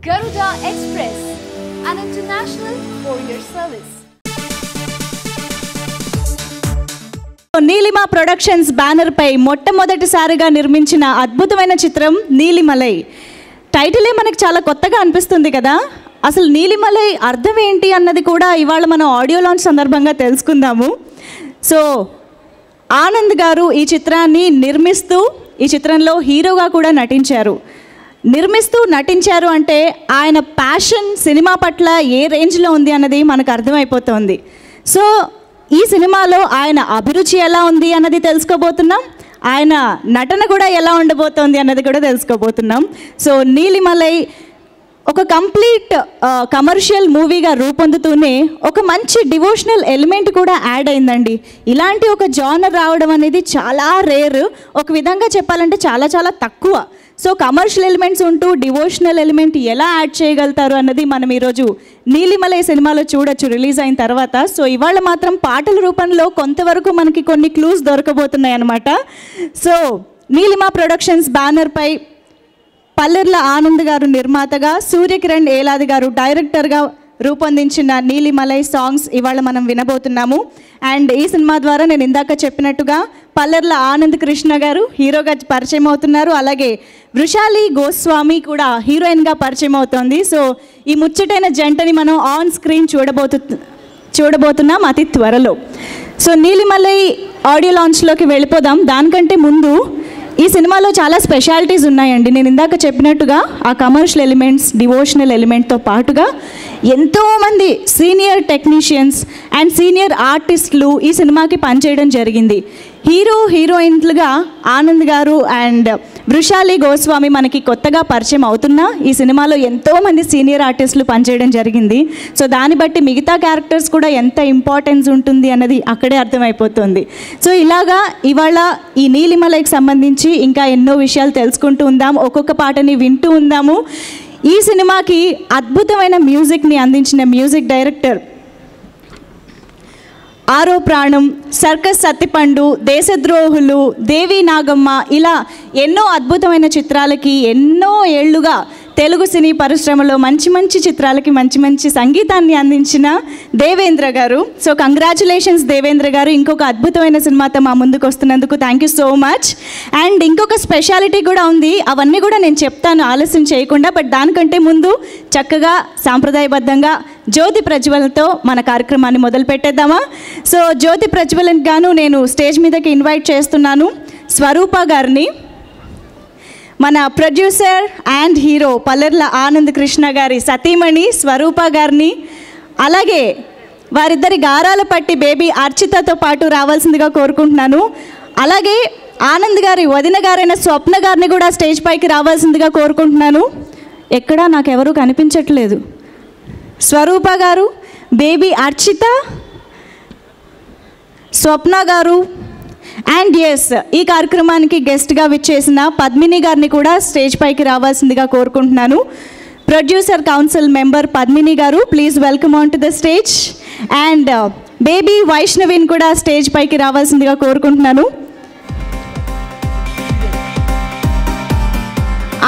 Garuda Express, an international courier service. Neelima productions banner పై మొట్టమొదటిసారిగా నిర్మించిన అద్భుతమైన చిత్రం నీలిమలై. టైటిలే మనకు చాలా కొత్తగా అనిపిస్తుంది కదా. అసలు నీలిమలై అర్థం ఏంటి అన్నది కూడా ఇవాళ మనం ఆడియో లాంచ్ సందర్భంగా తెలుసుకుందాము. సో ఆనంద్ గారు ఈ చిత్రాన్ని నిర్మిస్తూ ఈ చిత్రంలో హీరోగా కూడా నటించారు. నటించారు అంటే ఆయన ప్యాషన్ సినిమా పట్ల ఏ రేంజ్లో ఉంది అన్నది మనకు అర్థమైపోతుంది. సో ఈ సినిమాలో ఆయన అభిరుచి ఎలా ఉంది అన్నది తెలుసుకోబోతున్నాం. ఆయన నటన కూడా ఎలా ఉండబోతోంది అన్నది కూడా తెలుసుకోబోతున్నాం. సో నీలిమలై ఒక కంప్లీట్ కమర్షియల్ మూవీగా రూపొందుతూనే ఒక మంచి డివోషనల్ ఎలిమెంట్ కూడా యాడ్ అయిందండి. ఇలాంటి ఒక జానర్ రావడం అనేది చాలా రేర్. ఒక విధంగా చెప్పాలంటే చాలా చాలా తక్కువ. సో కమర్షియల్ ఎలిమెంట్స్ ఉంటూ డివోషనల్ ఎలిమెంట్ ఎలా యాడ్ చేయగలుగుతారు అన్నది మనం ఈరోజు నీలిమలై సినిమాలో చూడొచ్చు రిలీజ్ అయిన తర్వాత. సో ఇవాళ మాత్రం పాటల రూపంలో కొంతవరకు మనకి కొన్ని క్లూస్ దొరకబోతున్నాయి అన్నమాట. సో నీలిమ ప్రొడక్షన్స్ బ్యానర్పై పల్లెర్ల ఆనంద్ గారు నిర్మాతగా, సూర్యకిరణ్ ఏలాది గారు డైరెక్టర్గా రూపొందించిన నీలిమలై సాంగ్స్ ఇవాళ మనం వినబోతున్నాము. అండ్ ఈ సినిమా ద్వారా నేను ఇందాక చెప్పినట్టుగా పల్లెర్ల ఆనంద్ కృష్ణ గారు హీరోగా పరిచయం అవుతున్నారు. అలాగే వృషాలి గోస్వామి కూడా హీరోయిన్గా పరిచయం అవుతోంది. సో ఈ ముచ్చటైన జంటని మనం ఆన్ స్క్రీన్ చూడబోతున్నాం అతి త్వరలో. సో నీలిమలై ఆడియో లాంచ్లోకి వెళ్ళిపోదాం. దానికంటే ముందు ఈ సినిమాలో చాలా స్పెషాలిటీస్ ఉన్నాయండి. నేను ఇందాక చెప్పినట్టుగా ఆ కమర్షియల్ ఎలిమెంట్స్, డివోషనల్ ఎలిమెంట్తో పాటుగా ఎంతోమంది సీనియర్ టెక్నీషియన్స్ అండ్ సీనియర్ ఆర్టిస్టులు ఈ సినిమాకి పనిచేయడం జరిగింది. హీరోయిన్లుగా ఆనంద్ గారు అండ్ వృషాలి గోస్వామి మనకి కొత్తగా పరిచయం అవుతున్నా ఈ సినిమాలో ఎంతోమంది సీనియర్ ఆర్టిస్టులు పనిచేయడం జరిగింది. సో దాన్ని బట్టి మిగతా క్యారెక్టర్స్ కూడా ఎంత ఇంపార్టెన్స్ ఉంటుంది అన్నది అక్కడే అర్థమైపోతుంది. సో ఇలాగా ఇవాళ ఈ నీలిమలైకి సంబంధించి ఇంకా ఎన్నో విషయాలు తెలుసుకుంటూ ఉందాం, ఒక్కొక్క పాటని వింటూ ఉందాము. ఈ సినిమాకి అద్భుతమైన మ్యూజిక్ని అందించిన మ్యూజిక్ డైరెక్టర్ ఆరో ప్రాణం, సర్కస్ సత్తిపండు, దేశద్రోహులు, దేవి నాగమ్మ ఇలా ఎన్నో అద్భుతమైన చిత్రాలకి ఎన్నో ఏళ్లుగా తెలుగు సినీ పరిశ్రమలో మంచి చిత్రాలకి మంచి సంగీతాన్ని అందించిన దేవేంద్ర గారు. సో కంగ్రాచులేషన్స్ దేవేంద్ర గారు, ఇంకొక అద్భుతమైన సినిమాతో మా ముందుకు వస్తున్నందుకు thank you so much. And ఇంకొక స్పెషాలిటీ కూడా ఉంది, అవన్నీ కూడా నేను చెప్తాను ఆలస్యం చేయకుండా. బట్ దానికంటే ముందు చక్కగా సాంప్రదాయబద్ధంగా జ్యోతి ప్రజ్వలనతో మన కార్యక్రమాన్ని మొదలు పెట్టేద్దామా? సో జ్యోతి ప్రజ్వలన్ గాను నేను స్టేజ్ మీదకి ఇన్వైట్ చేస్తున్నాను స్వరూప గారిని, మన producer and hero Pallerla Anand Krishna గారి సతీమణి స్వరూప గారిని, అలాగే వారిద్దరి గారాల పట్టి బేబీ అర్చితతో పాటు రావాల్సిందిగా కోరుకుంటున్నాను. అలాగే ఆనంద్ గారి వదిన గారైన స్వప్న గారిని కూడా స్టేజ్ పైకి రావాల్సిందిగా కోరుకుంటున్నాను. ఎక్కడా నాకెవరూ కనిపించట్లేదు. స్వరూప గారు, బేబీ అర్చిత, స్వప్న గారు అండ్ ఎస్ ఈ కార్యక్రమానికి గెస్ట్గా విచ్చేసిన పద్మిని గారిని కూడా స్టేజ్ పైకి రావాల్సిందిగా కోరుకుంటున్నాను. ప్రొడ్యూసర్ కౌన్సిల్ మెంబర్ పద్మిని గారు, please welcome on to the stage. And baby వైష్ణవిని కూడా స్టేజ్ పైకి రావాల్సిందిగా కోరుకుంటున్నాను.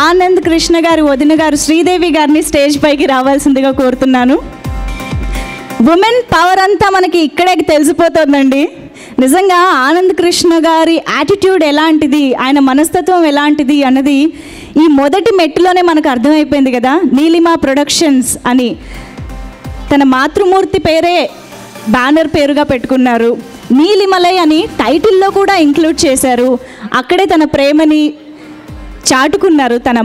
ఆనంద్ కృష్ణ గారు వదిన గారు శ్రీదేవి గారిని స్టేజ్ పైకి రావాల్సిందిగా కోరుతున్నాను. ఉమెన్ పవర్ అంతా మనకి ఇక్కడే తెలిసిపోతుందండి. నిజంగా ఆనంద్ కృష్ణ గారి యాటిట్యూడ్ ఎలాంటిది, ఆయన మనస్తత్వం ఎలాంటిది అన్నది ఈ మొదటి మెట్టులోనే మనకు అర్థమైపోయింది కదా. నీలిమ ప్రొడక్షన్స్ అని తన మాతృమూర్తి పేరే బ్యానర్ పేరుగా పెట్టుకున్నారు. నీలిమలై అని టైటిల్లో కూడా ఇంక్లూడ్ చేశారు. అక్కడే తన ప్రేమని చాటుకున్నారు తన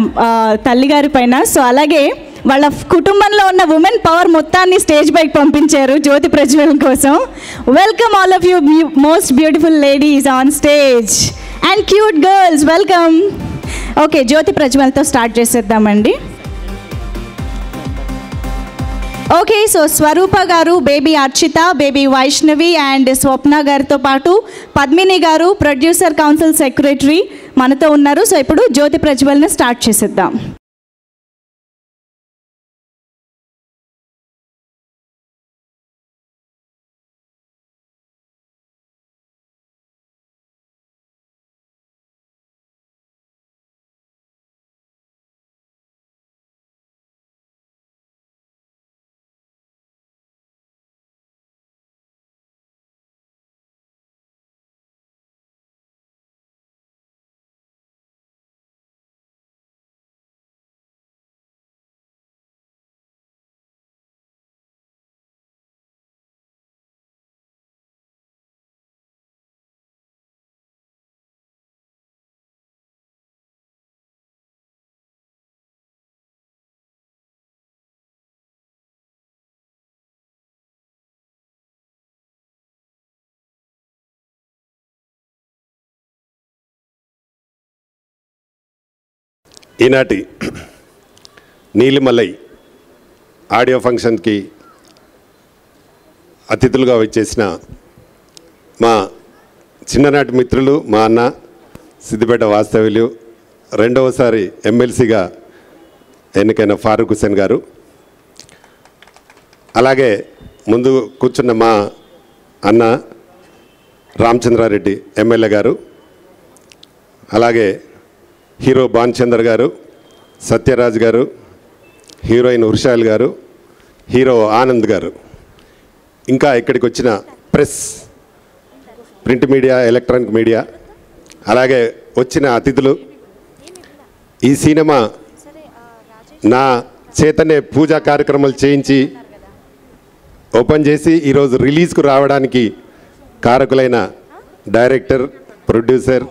తల్లిగారి పైన. సో అలాగే వాళ్ళ కుటుంబంలో ఉన్న ఉమెన్ పవర్ మొత్తాన్ని స్టేజ్ పైకి పంపించారు జ్యోతి ప్రజ్వలన్ కోసం. Welcome all of you most beautiful ladies on stage and cute girls, welcome. Okay, జ్యోతి ప్రజ్వలన్తో స్టార్ట్ చేసేద్దామండి. Okay, so Swaroopa garu, baby Archita, baby Vaishnavi and Swapna గారితో పాటు పద్మిని గారు ప్రొడ్యూసర్ కౌన్సిల్ సెక్రటరీ మనతో ఉన్నారు. సో ఇప్పుడు జ్యోతి ప్రజ్వలన్ స్టార్ట్ చేసేద్దాం. ఈనాటి నీలిమలై ఆడియో ఫంక్షన్కి అతిథులుగా వచ్చేసిన మా చిన్ననాటి మిత్రులు, మా అన్న సిద్దిపేట వాస్తవ్యులు, రెండవసారి ఎమ్మెల్సీగా ఎన్నికైన ఫారూక్ హుసేన్ గారు, అలాగే ముందు కూర్చున్న మా అన్న రామచంద్రారెడ్డి ఎమ్మెల్యే గారు, అలాగే హీరో భానుచందర్ గారు, సత్యరాజ్ గారు, హీరోయిన్ ఉర్షాల్ గారు, హీరో ఆనంద్ గారు, ఇంకా ఇక్కడికి వచ్చిన press, print media, electronic media, అలాగే వచ్చిన అతిథులు, ఈ సినిమా నా చేతనే పూజా కార్యక్రమాలు చేయించి ఓపెన్ చేసి ఈరోజు రిలీజ్కు రావడానికి కారకులైన డైరెక్టర్, ప్రొడ్యూసర్,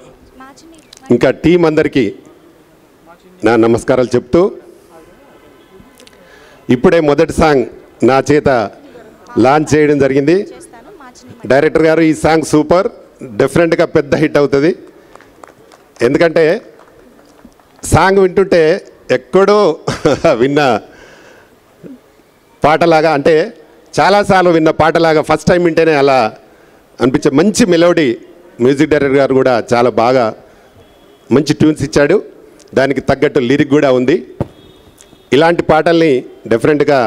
ఇంకా టీం అందరికీ నా నమస్కారాలు చెప్తూ, ఇప్పుడే మొదటి సాంగ్ నా చేత లాంచ్ చేయడం జరిగింది. డైరెక్టర్ గారు, ఈ సాంగ్ సూపర్, డెఫినెట్గా పెద్ద హిట్ అవుతుంది. ఎందుకంటే సాంగ్ వింటుంటే ఎక్కడో విన్న పాటలాగా, అంటే చాలాసార్లు విన్న పాటలాగా ఫస్ట్ టైం వింటేనే అలా అనిపించే మంచి మెలోడీ. మ్యూజిక్ డైరెక్టర్ గారు కూడా చాలా బాగా మంచి ట్యూన్స్ ఇచ్చాడు, దానికి తగ్గట్టు లిరిక్ కూడా ఉంది. ఇలాంటి పాటల్ని డెఫినెట్గా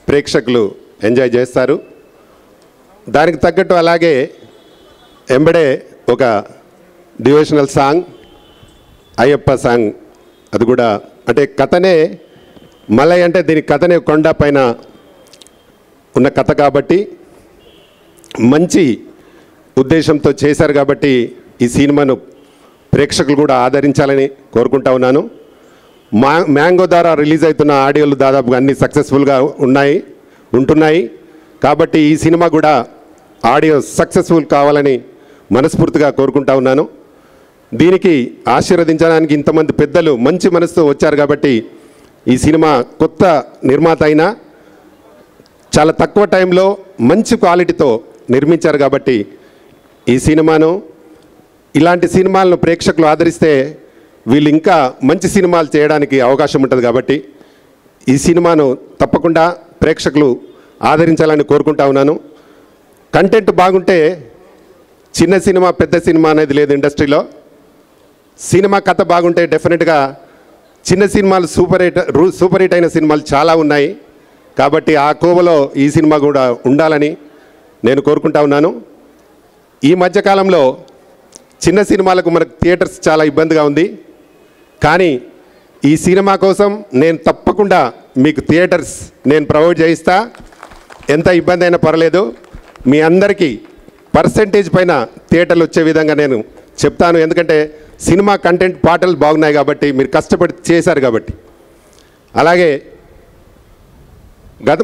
ప్రేక్షకులు ఎంజాయ్ చేస్తారు. దానికి తగ్గట్టు అలాగే ఎంబడే ఒక డివోషనల్ సాంగ్, అయ్యప్ప సాంగ్, అది కూడా అంటే కథనే మలై అంటే దీని కథనే కొండ పైన ఉన్న కథ కాబట్టి మంచి ఉద్దేశంతో చేశారు. కాబట్టి ఈ సినిమాను ప్రేక్షకులు కూడా ఆదరించాలని కోరుకుంటా ఉన్నాను. మ్యాంగో ద్వారా రిలీజ్ అవుతున్న ఆడియోలు దాదాపుగా అన్ని సక్సెస్ఫుల్గా ఉంటున్నాయి. కాబట్టి ఈ సినిమా కూడా ఆడియో సక్సెస్ఫుల్ కావాలని మనస్ఫూర్తిగా కోరుకుంటా ఉన్నాను. దీనికి ఆశీర్వదించడానికి ఇంతమంది పెద్దలు మంచి మనసుతో వచ్చారు. కాబట్టి ఈ సినిమా కొత్త నిర్మాత అయినా చాలా తక్కువ టైంలో మంచి క్వాలిటీతో నిర్మించారు. కాబట్టి ఈ సినిమాను, ఇలాంటి సినిమాలను ప్రేక్షకులు ఆదరిస్తే వీళ్ళు ఇంకా మంచి సినిమాలు చేయడానికి అవకాశం ఉంటుంది. కాబట్టి ఈ సినిమాను తప్పకుండా ప్రేక్షకులు ఆదరించాలని కోరుకుంటా ఉన్నాను. కంటెంట్ బాగుంటే చిన్న సినిమా పెద్ద సినిమా అనేది లేదు ఇండస్ట్రీలో. సినిమా కథ బాగుంటే డెఫినెట్గా చిన్న సినిమాలు సూపర్ హిట్ అయిన సినిమాలు చాలా ఉన్నాయి. కాబట్టి ఆ కోవలో ఈ సినిమా కూడా ఉండాలని నేను కోరుకుంటా ఉన్నాను. ఈ మధ్యకాలంలో చిన్న సినిమాలకు మనకు థియేటర్స్ చాలా ఇబ్బందిగా ఉంది. కానీ ఈ సినిమా కోసం నేను తప్పకుండా మీకు థియేటర్స్ నేను ప్రొవైడ్ చేయిస్తా. ఎంత ఇబ్బంది అయినా పర్లేదు, మీ అందరికీ పర్సెంటేజ్ పైన థియేటర్లు వచ్చే విధంగా నేను చెప్తాను. ఎందుకంటే సినిమా కంటెంట్, పాటలు బాగున్నాయి కాబట్టి, మీరు కష్టపడి చేశారు కాబట్టి. అలాగే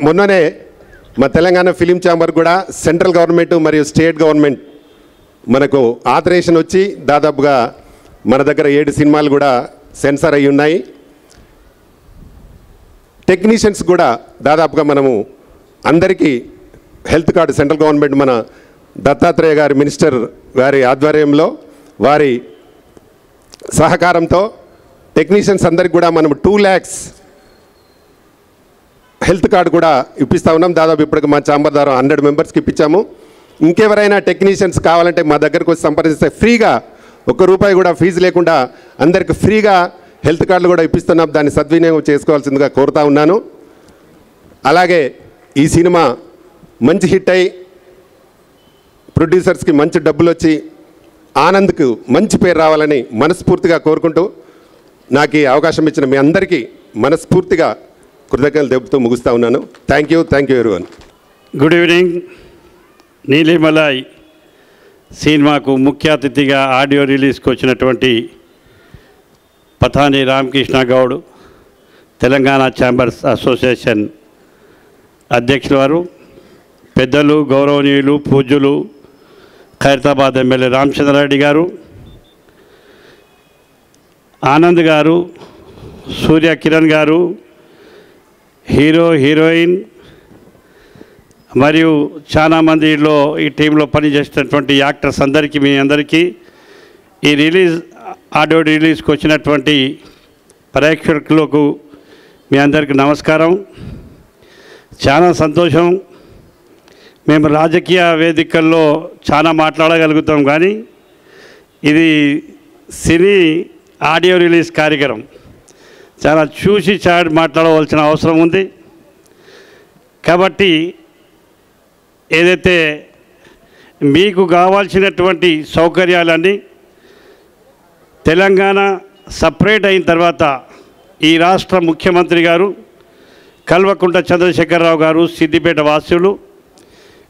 మొన్ననే మా తెలంగాణ ఫిలిం ఛాంబర్ కూడా సెంట్రల్ గవర్నమెంట్ మరియు స్టేట్ గవర్నమెంట్ మనకు ఆథరైజేషన్ వచ్చి దాదాపుగా మన దగ్గర 7 సినిమాలు కూడా సెన్సార్ అయి ఉన్నాయి. టెక్నీషియన్స్ కూడా దాదాపుగా మనము అందరికీ హెల్త్ కార్డు సెంట్రల్ గవర్నమెంట్ మన దత్తాత్రేయ గారి మినిస్టర్ గారి ఆధ్వర్యంలో వారి సహకారంతో టెక్నీషియన్స్ అందరికి కూడా మనం 2 lakhs హెల్త్ కార్డు కూడా ఇప్పిస్తూ ఉన్నాం. దాదాపు ఇప్పటికి మా ఛాంబర్ ద్వారా 100 మెంబర్స్కి ఇప్పించాము. ఇంకెవరైనా టెక్నీషియన్స్ కావాలంటే మా దగ్గరకు వచ్చి సంప్రదిస్తే ఫ్రీగా, ₹1 కూడా ఫీజు లేకుండా అందరికి ఫ్రీగా హెల్త్ కార్డులు కూడా ఇప్పిస్తున్నాం. దాన్ని సద్వినియోగం చేసుకోవాల్సిందిగా కోరుతా ఉన్నాను. అలాగే ఈ సినిమా మంచి హిట్ అయ్యి ప్రొడ్యూసర్స్కి మంచి డబ్బులు వచ్చి ఆనంద్కు మంచి పేరు రావాలని మనస్ఫూర్తిగా కోరుకుంటూ, నాకు ఈ అవకాశం ఇచ్చిన మీ అందరికీ మనస్ఫూర్తిగా కృతజ్ఞతలు తెలుపుతూ ముగిస్తూ ఉన్నాను. Thank you everyone. Good evening. Neelimalai సినిమాకు ముఖ్య అతిథిగా ఆడియో రిలీజ్కి వచ్చినటువంటి పథాని రామకృష్ణ గౌడ్, తెలంగాణ ఛాంబర్స్ అసోసియేషన్ అధ్యక్షుల వారు, పెద్దలు, గౌరవనీయులు, పూజ్యులు ఖైరతాబాద్ ఎమ్మెల్యే రామచంద్రారెడ్డి గారు, ఆనంద్ గారు, సూర్య కిరణ్ గారు, హీరో, హీరోయిన్ మరియు చాలామందిలో ఈ టీంలో పనిచేస్తున్నటువంటి యాక్టర్స్ అందరికీ, మీ అందరికీ ఈ ఆడియో రిలీజ్కి వచ్చినటువంటి ప్రేక్షకులకు మీ అందరికీ నమస్కారం. చాలా సంతోషం. మేము రాజకీయ వేదికల్లో చాలా మాట్లాడగలుగుతాం, కానీ ఇది సినీ ఆడియో రిలీజ్ కార్యక్రమం. చాలా చూసి మాట్లాడవలసిన అవసరం ఉంది. కాబట్టి ఏదైతే మీకు కావాల్సినటువంటి సౌకర్యాలన్నీ తెలంగాణ సపరేట్ అయిన తర్వాత ఈ రాష్ట్ర ముఖ్యమంత్రి గారు కల్వకుంట్ల చంద్రశేఖరరావు గారు, సిద్దిపేట వాసులు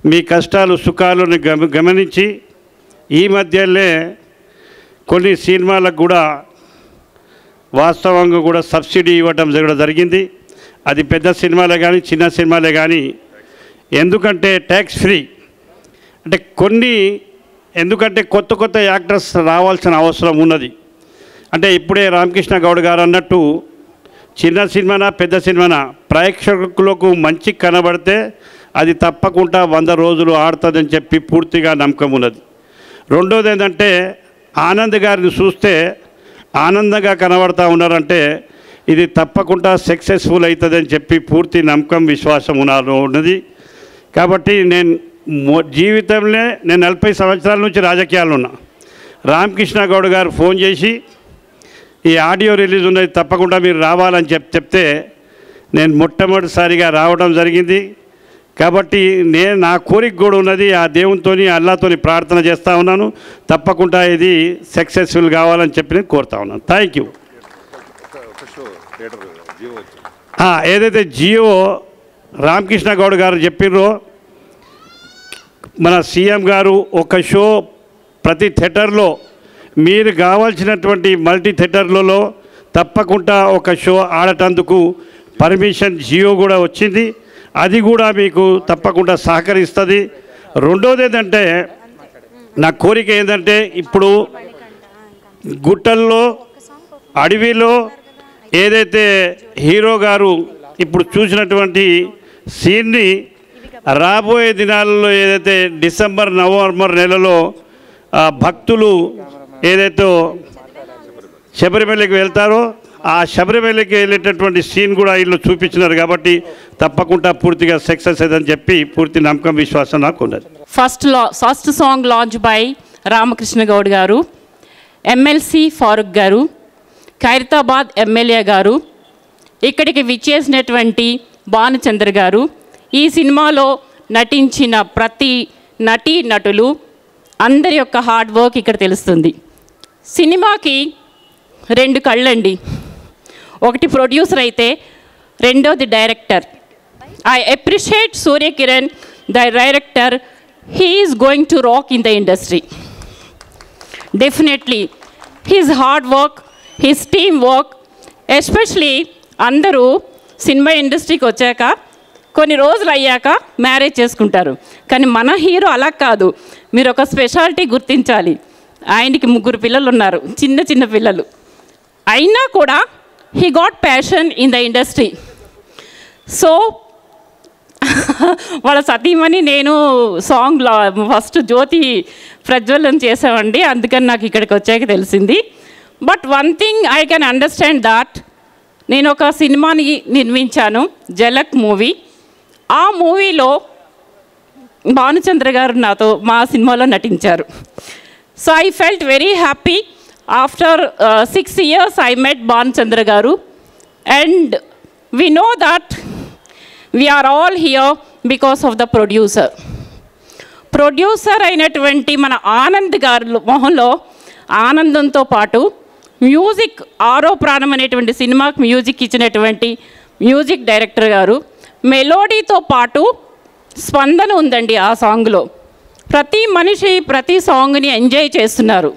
మీ కష్టాలు సుఖాలను గమనించి ఈ మధ్యనే కొన్ని సినిమాలకు కూడా వాస్తవంగా కూడా సబ్సిడీ ఇవ్వటం జరిగింది. అది పెద్ద సినిమాలే కానీ చిన్న సినిమాలే కానీ. ఎందుకంటే ట్యాక్స్ ఫ్రీ అంటే ఎందుకంటే కొత్త యాక్టర్స్ రావాల్సిన అవసరం ఉన్నది. అంటే ఇప్పుడే రామకృష్ణ గౌడ్ గారు అన్నట్టు చిన్న సినిమానా పెద్ద సినిమానా ప్రేక్షకులకు మంచి కనబడితే అది తప్పకుండా 100 రోజులు ఆడుతుందని చెప్పి పూర్తిగా నమ్మకం ఉన్నది. రెండోది ఏంటంటే ఆనంద్ గారిని చూస్తే ఆనందంగా కనబడతా ఉన్నారంటే ఇది తప్పకుండా సక్సెస్ఫుల్ అవుతుందని చెప్పి పూర్తి నమ్మకం విశ్వాసం ఉన్నది. కాబట్టి జీవితంలో నేను 40 సంవత్సరాల నుంచి రాజకీయాలు ఉన్నా. రామకృష్ణ గౌడ్ గారు ఫోన్ చేసి ఈ ఆడియో రిలీజ్ ఉన్నది తప్పకుండా మీరు రావాలని చెప్తే నేను మొట్టమొదటిసారిగా రావడం జరిగింది. కాబట్టి నా కోరిక కూడా ఉన్నది. ఆ దేవునితోని అల్లాతోని ప్రార్థన చేస్తూ ఉన్నాను. తప్పకుండా ఇది సక్సెస్ఫుల్ కావాలని చెప్పి నేను కోరుతా ఉన్నాను. Thank you. ఏదైతే జియో రామకృష్ణ గౌడ్ గారు చెప్పిర్రో మన సీఎం గారు ఒక షో ప్రతి థియేటర్లో మీరు కావాల్సినటువంటి మల్టీ థియేటర్లలో తప్పకుండా ఒక షో ఆడటందుకు పర్మిషన్ జియో కూడా వచ్చింది. అది కూడా మీకు తప్పకుండా సహకరిస్తుంది. రెండోది ఏంటంటే నా కోరిక ఏంటంటే ఇప్పుడు గుట్టల్లో అడవిలో ఏదైతే హీరో గారు ఇప్పుడు చూసినటువంటి సీన్ని రాబోయే దినాలలో ఏదైతే డిసెంబర్ నవంబర్ నెలలో భక్తులు ఏదైతే శబరిమలకి వెళ్తారో ఆ శబరిమలకి వెళ్ళేటటువంటి సీన్ కూడా వీళ్ళు చూపించినారు. కాబట్టి తప్పకుండా పూర్తిగా సక్సెస్ అయ్యిందని చెప్పి పూర్తి నమ్మకం విశ్వాసం నాకు ఉన్నది. First song launch by Ramakrishna Goud గారు, ఎమ్మెల్సీ ఫారూక్ గారు, ఖైరతాబాద్ ఎమ్మెల్యే గారు, ఇక్కడికి విచ్చేసినటువంటి భానుచంద్ర గారు, ఈ సినిమాలో నటించిన ప్రతి నటులు అందరి యొక్క హార్డ్ వర్క్ ఇక్కడ తెలుస్తుంది. సినిమాకి 2 కళ్ళండి. ఒకటి ప్రొడ్యూసర్ అయితే రెండోది director. I appreciate Surya Kiran the director. He is going to rock in the industry definitely. His hard work, his team work, especially అందరూ సినిమా ఇండస్ట్రీకి వచ్చాక కొన్ని రోజులు అయ్యాక మ్యారేజ్ చేసుకుంటారు. కానీ మన హీరో అలా కాదు. మీరు ఒక స్పెషాలిటీ గుర్తించాలి. ఆయనకి 3 పిల్లలు ఉన్నారు, చిన్న పిల్లలు. అయినా కూడా he got passion in the industry. So వాళ్ళ సతీమణి నేను సాంగ్లో ఫస్ట్ జ్యోతి ప్రజ్వలన చేసామండి. అందుకని నాకు ఇక్కడికి వచ్చాక తెలిసింది. But one thing I can understand that, నేను ఒక సినిమాని నిర్మించాను, జలక్ మూవీ. ఆ మూవీలో భానుచంద్ర గారు నాతో మా సినిమాలో నటించారు. So I felt very happy. After 6 years I met Bhanuchandra గారు. And we know that we are all here because of the producer. Producer అయినటువంటి మన ఆనంద్ గారు మొహంలో ఆనందంతో పాటు మ్యూజిక్ ఆరో ప్రాణం అనేటువంటి సినిమాకి మ్యూజిక్ ఇచ్చినటువంటి మ్యూజిక్ డైరెక్టర్ గారు, మెలోడీతో పాటు స్పందన ఉందండి ఆ సాంగ్లో. ప్రతి మనిషి ప్రతి సాంగ్ని ఎంజాయ్ చేస్తున్నారు.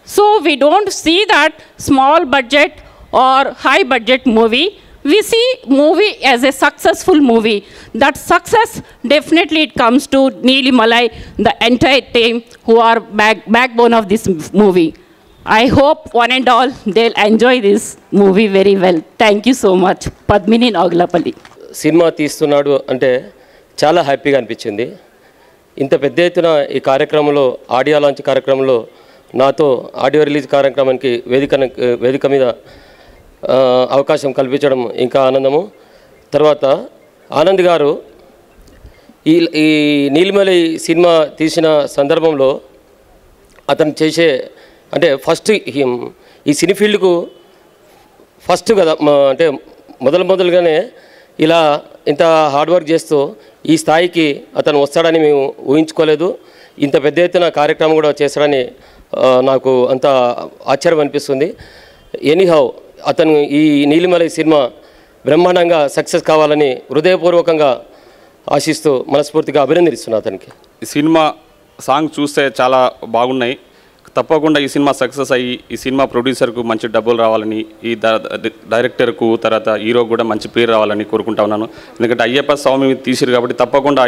So we don't see that small budget or high budget movie. We see movie as a successful movie. That success definitely it comes to Neeli Malai, the entire team who are backbone of this movie. I hope one and all they'll enjoy this movie very well. Thank you so much. Padmini Naglapalli. Cinema తీస్తున్నాడు అంటే చాలా హ్యాపీగా అనిపించింది. ఇంత పెద్ద ఎత్తున ఈ కార్యక్రమంలో ఆడియో లాంచ్ కార్యక్రమంలో నాతో ఆడియో రిలీజ్ కార్యక్రమానికి వేదిక మీద అవకాశం కల్పించడం ఇంకా ఆనందము. తర్వాత ఆనంద్ గారు ఈ ఈ నీలిమలై సినిమా తీసిన సందర్భంలో అతను చేసే అంటే ఫస్ట్ ఈ సినీ ఫీల్డ్కు ఫస్ట్ కదా అంటే మొదలుగానే ఇలా ఇంత హార్డ్ వర్క్ చేస్తూ ఈ స్థాయికి అతను వస్తాడని మేము ఊహించుకోలేదు. ఇంత పెద్ద ఎత్తున కార్యక్రమం కూడా చేస్తాడని నాకు అంత ఆశ్చర్యం అనిపిస్తుంది. ఎనీహౌ అతను ఈ నీలిమలై సినిమా బ్రహ్మాండంగా సక్సెస్ కావాలని హృదయపూర్వకంగా ఆశిస్తూ మనస్ఫూర్తిగా అభినందిస్తున్నా అతనికి. ఈ సినిమా సాంగ్ చూస్తే చాలా బాగున్నాయి. తప్పకుండా ఈ సినిమా సక్సెస్ అయ్యి ఈ సినిమా ప్రొడ్యూసర్కు మంచి డబ్బులు రావాలని, ఈ డైరెక్టర్కు తర్వాత హీరో కూడా మంచి పేరు రావాలని కోరుకుంటా ఉన్నాను. ఎందుకంటే అయ్యప్ప స్వామి తీసిరు కాబట్టి తప్పకుండా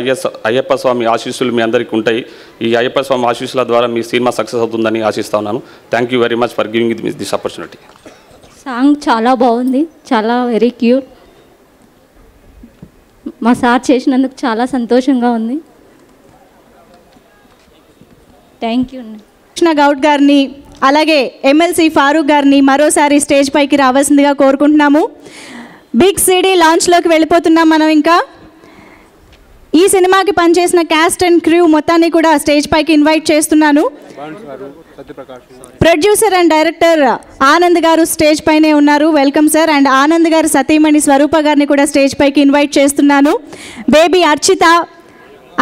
అయ్యప్ప స్వామి ఆశీస్సులు మీ అందరికీ ఉంటాయి. ఈ అయ్యప్ప స్వామి ఆశీస్సుల ద్వారా మీ సినిమా సక్సెస్ అవుతుందని ఆశిస్తా ఉన్నాను. Thank you very much for giving this opportunity. Song చాలా బాగుంది, చాలా వెరీ క్యూట్. మా సార్ చేసినందుకు చాలా సంతోషంగా ఉంది. Thank you. కృష్ణ గౌడ్ గారిని అలాగే ఎమ్మెల్సీ ఫారూక్ గారిని మరోసారి స్టేజ్ పైకి రావాల్సిందిగా కోరుకుంటున్నాము. బిగ్ సిడీ లాంచ్లోకి వెళ్ళిపోతున్నాం మనం. ఇంకా ఈ సినిమాకి పనిచేసిన క్యాస్ట్ అండ్ క్రూ మొత్తాన్ని కూడా స్టేజ్ పైకి ఇన్వైట్ చేస్తున్నాను. ప్రొడ్యూసర్ అండ్ డైరెక్టర్ ఆనంద్ గారు స్టేజ్ పైనే ఉన్నారు. Welcome sir. అండ్ ఆనంద్ గారు సతీమణి స్వరూప గారిని కూడా స్టేజ్ పైకి ఇన్వైట్ చేస్తున్నాను. బేబీ అర్చిత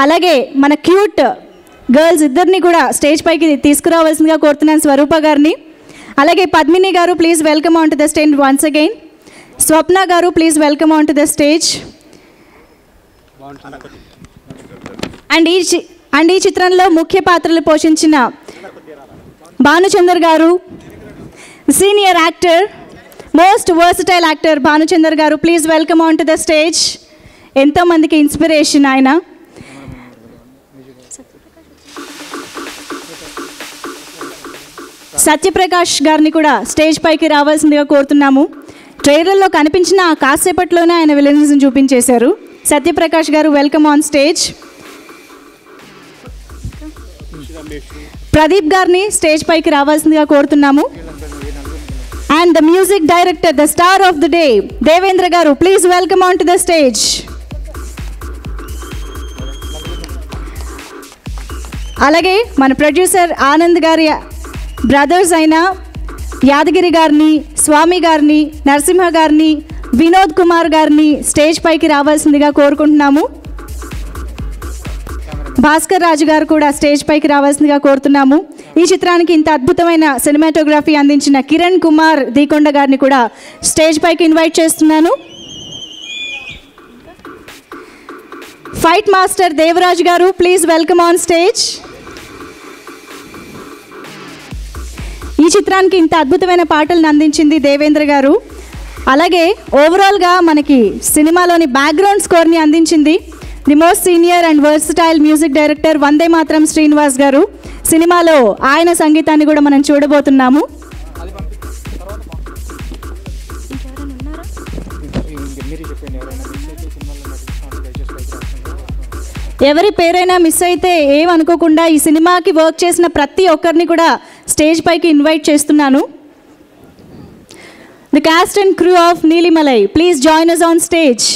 అలాగే మన క్యూట్ గర్ల్స్ ఇద్దరిని కూడా స్టేజ్ పైకి తీసుకురావాల్సిందిగా కోరుతున్నాను, స్వరూప గారిని. అలాగే పద్మిని గారు please welcome on to the stage once again. Swapna గారు please welcome on to the stage. And ఈ చిత్రంలో ముఖ్య పాత్రలు పోషించిన భానుచందర్ గారు, senior actor, most versatile actor Bhanuchander గారు please welcome on to the stage. ఎంతోమందికి ఇన్స్పిరేషన్ ఆయన. సత్యప్రకాష్ గారిని కూడా స్టేజ్ పైకి రావాల్సిందిగా కోరుతున్నాము. ట్రైలర్లో కనిపించిన ఆ కాసేపట్లోనే ఆయన విలనిజం చూపించేశారు. సత్యప్రకాష్ గారు వెల్కమ్ ఆన్ స్టేజ్. ప్రదీప్ గారిని స్టేజ్ పైకి రావాల్సిందిగా కోరుతున్నాము. And the music director, the star of the day Devendra గారు please welcome on to the stage. అలాగే మన ప్రొడ్యూసర్ ఆనంద్ గారి బ్రదర్స్ అయిన యాదగిరి గారిని, స్వామి గారిని, నరసింహ గారిని, వినోద్ కుమార్ గారిని స్టేజ్ పైకి రావాల్సిందిగా కోరుకుంటున్నాము. భాస్కర్ రాజు గారు కూడా స్టేజ్ పైకి రావాల్సిందిగా కోరుతున్నాము. ఈ చిత్రానికి ఇంత అద్భుతమైన సినిమాటోగ్రఫీ అందించిన కిరణ్ కుమార్ దీకొండ గారిని కూడా స్టేజ్ పైకి ఇన్వైట్ చేస్తున్నాను. ఫైట్ మాస్టర్ దేవరాజ్ గారు ప్లీజ్ వెల్కమ్ ఆన్ స్టేజ్. ఈ చిత్రానికి ఇంత అద్భుతమైన పాటలను అందించింది దేవేంద్ర గారు. అలాగే ఓవరాల్గా మనకి సినిమాలోని బ్యాక్గ్రౌండ్ స్కోర్ని అందించింది the most senior and versatile music director Vande Mataram Srinivas గారు. సినిమాలో ఆయన సంగీతాన్ని కూడా మనం చూడబోతున్నాము. ఎవరి పేరైనా మిస్ అయితే ఏమనుకోకుండా ఈ సినిమాకి వర్క్ చేసిన ప్రతి ఒక్కరిని కూడా స్టేజ్ పైకి ఇన్వైట్ చేస్తున్నాను. The cost and crew of Neelimalai please join us on stage.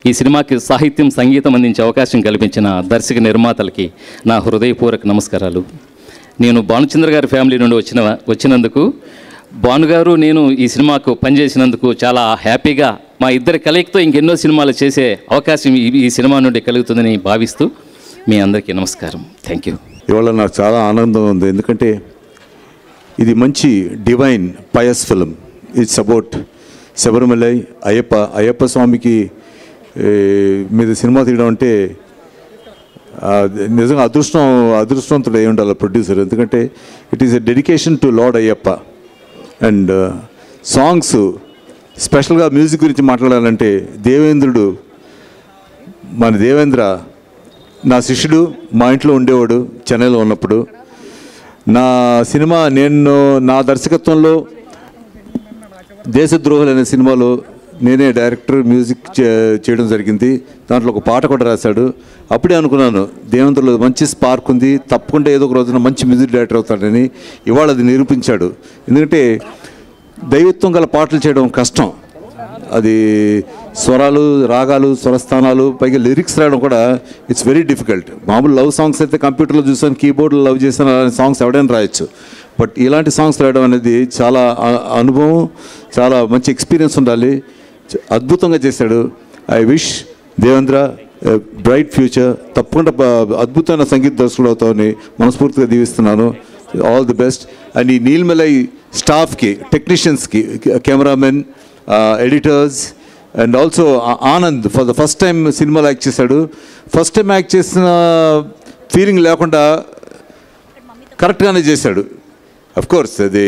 ఈ సినిమాకి సాహిత్యం సంగీతం అందించే అవకాశం కల్పించిన దర్శక నిర్మాతలకి నా హృదయపూర్వక నమస్కారాలు. నేను భానుచంద్ర గారి ఫ్యామిలీ నుండి వచ్చినందుకు భానుగారు నేను ఈ సినిమాకు పనిచేసినందుకు చాలా హ్యాపీగా మా ఇద్దరి కలయికతో ఇంకెన్నో సినిమాలు చేసే అవకాశం ఈ సినిమా నుండి కలుగుతుందని భావిస్తూ మీ అందరికీ నమస్కారం. Thank you. ఇవాళ నాకు చాలా ఆనందం ఉంది, ఎందుకంటే ఇది మంచి divine pious film. It's about Sabarimalai Ayyappa స్వామికి మీద సినిమా తీయడం అంటే నిజంగా అదృష్టవంతుడు అయి ఉండాలి ప్రొడ్యూసర్, ఎందుకంటే it is a dedication to lord Ayyappa. And songs స్పెషల్గా మ్యూజిక్ గురించి మాట్లాడాలంటే మన దేవేంద్ర నా శిష్యుడు, మా ఇంట్లో ఉండేవాడు చెన్నైలో ఉన్నప్పుడు. నా దర్శకత్వంలో దేశద్రోహులు అనే సినిమాలో నేనే డైరెక్టర్ మ్యూజిక్ చేయడం జరిగింది. దాంట్లో ఒక పాట కూడా రాశాడు. అప్పుడే అనుకున్నాను దేవేంద్రలో మంచి స్పార్క్ ఉంది, తప్పకుండా ఏదో ఒక రోజున మంచి మ్యూజిక్ డైరెక్టర్ అవుతాడని. ఇవాళ అది నిరూపించాడు. ఎందుకంటే దైవత్వం గల పాటలు చేయడం కష్టం. అది స్వరాలు, రాగాలు, స్వరస్థానాలు, పైగా లిరిక్స్ రాయడం కూడా ఇట్స్ వెరీ డిఫికల్ట్. మామూలు లవ్ సాంగ్స్ అయితే కంప్యూటర్లో చూసాను, కీబోర్డ్లో లవ్ చేసిన సాంగ్స్ ఎవడైనా రాయొచ్చు. బట్ ఇలాంటి సాంగ్స్ రాయడం అనేది చాలా అనుభవం, చాలా మంచి ఎక్స్పీరియన్స్ ఉండాలి. అద్భుతంగా చేశాడు. I wish Devendra bright future. తప్పకుండా అద్భుతమైన సంగీత దర్శకుడు అవుతామని మనస్ఫూర్తిగా దీవిస్తున్నాను. All the best. అండ్ ఈ నీలిమలై స్టాఫ్కి, టెక్నీషియన్స్కి, cameramen, editors and also Anand for the first time సినిమాలో యాక్ట్ చేశాడు. ఫస్ట్ టైం యాక్ట్ చేసిన ఫీలింగ్ లేకుండా కరెక్ట్గానే చేశాడు. అఫ్కోర్స్ అది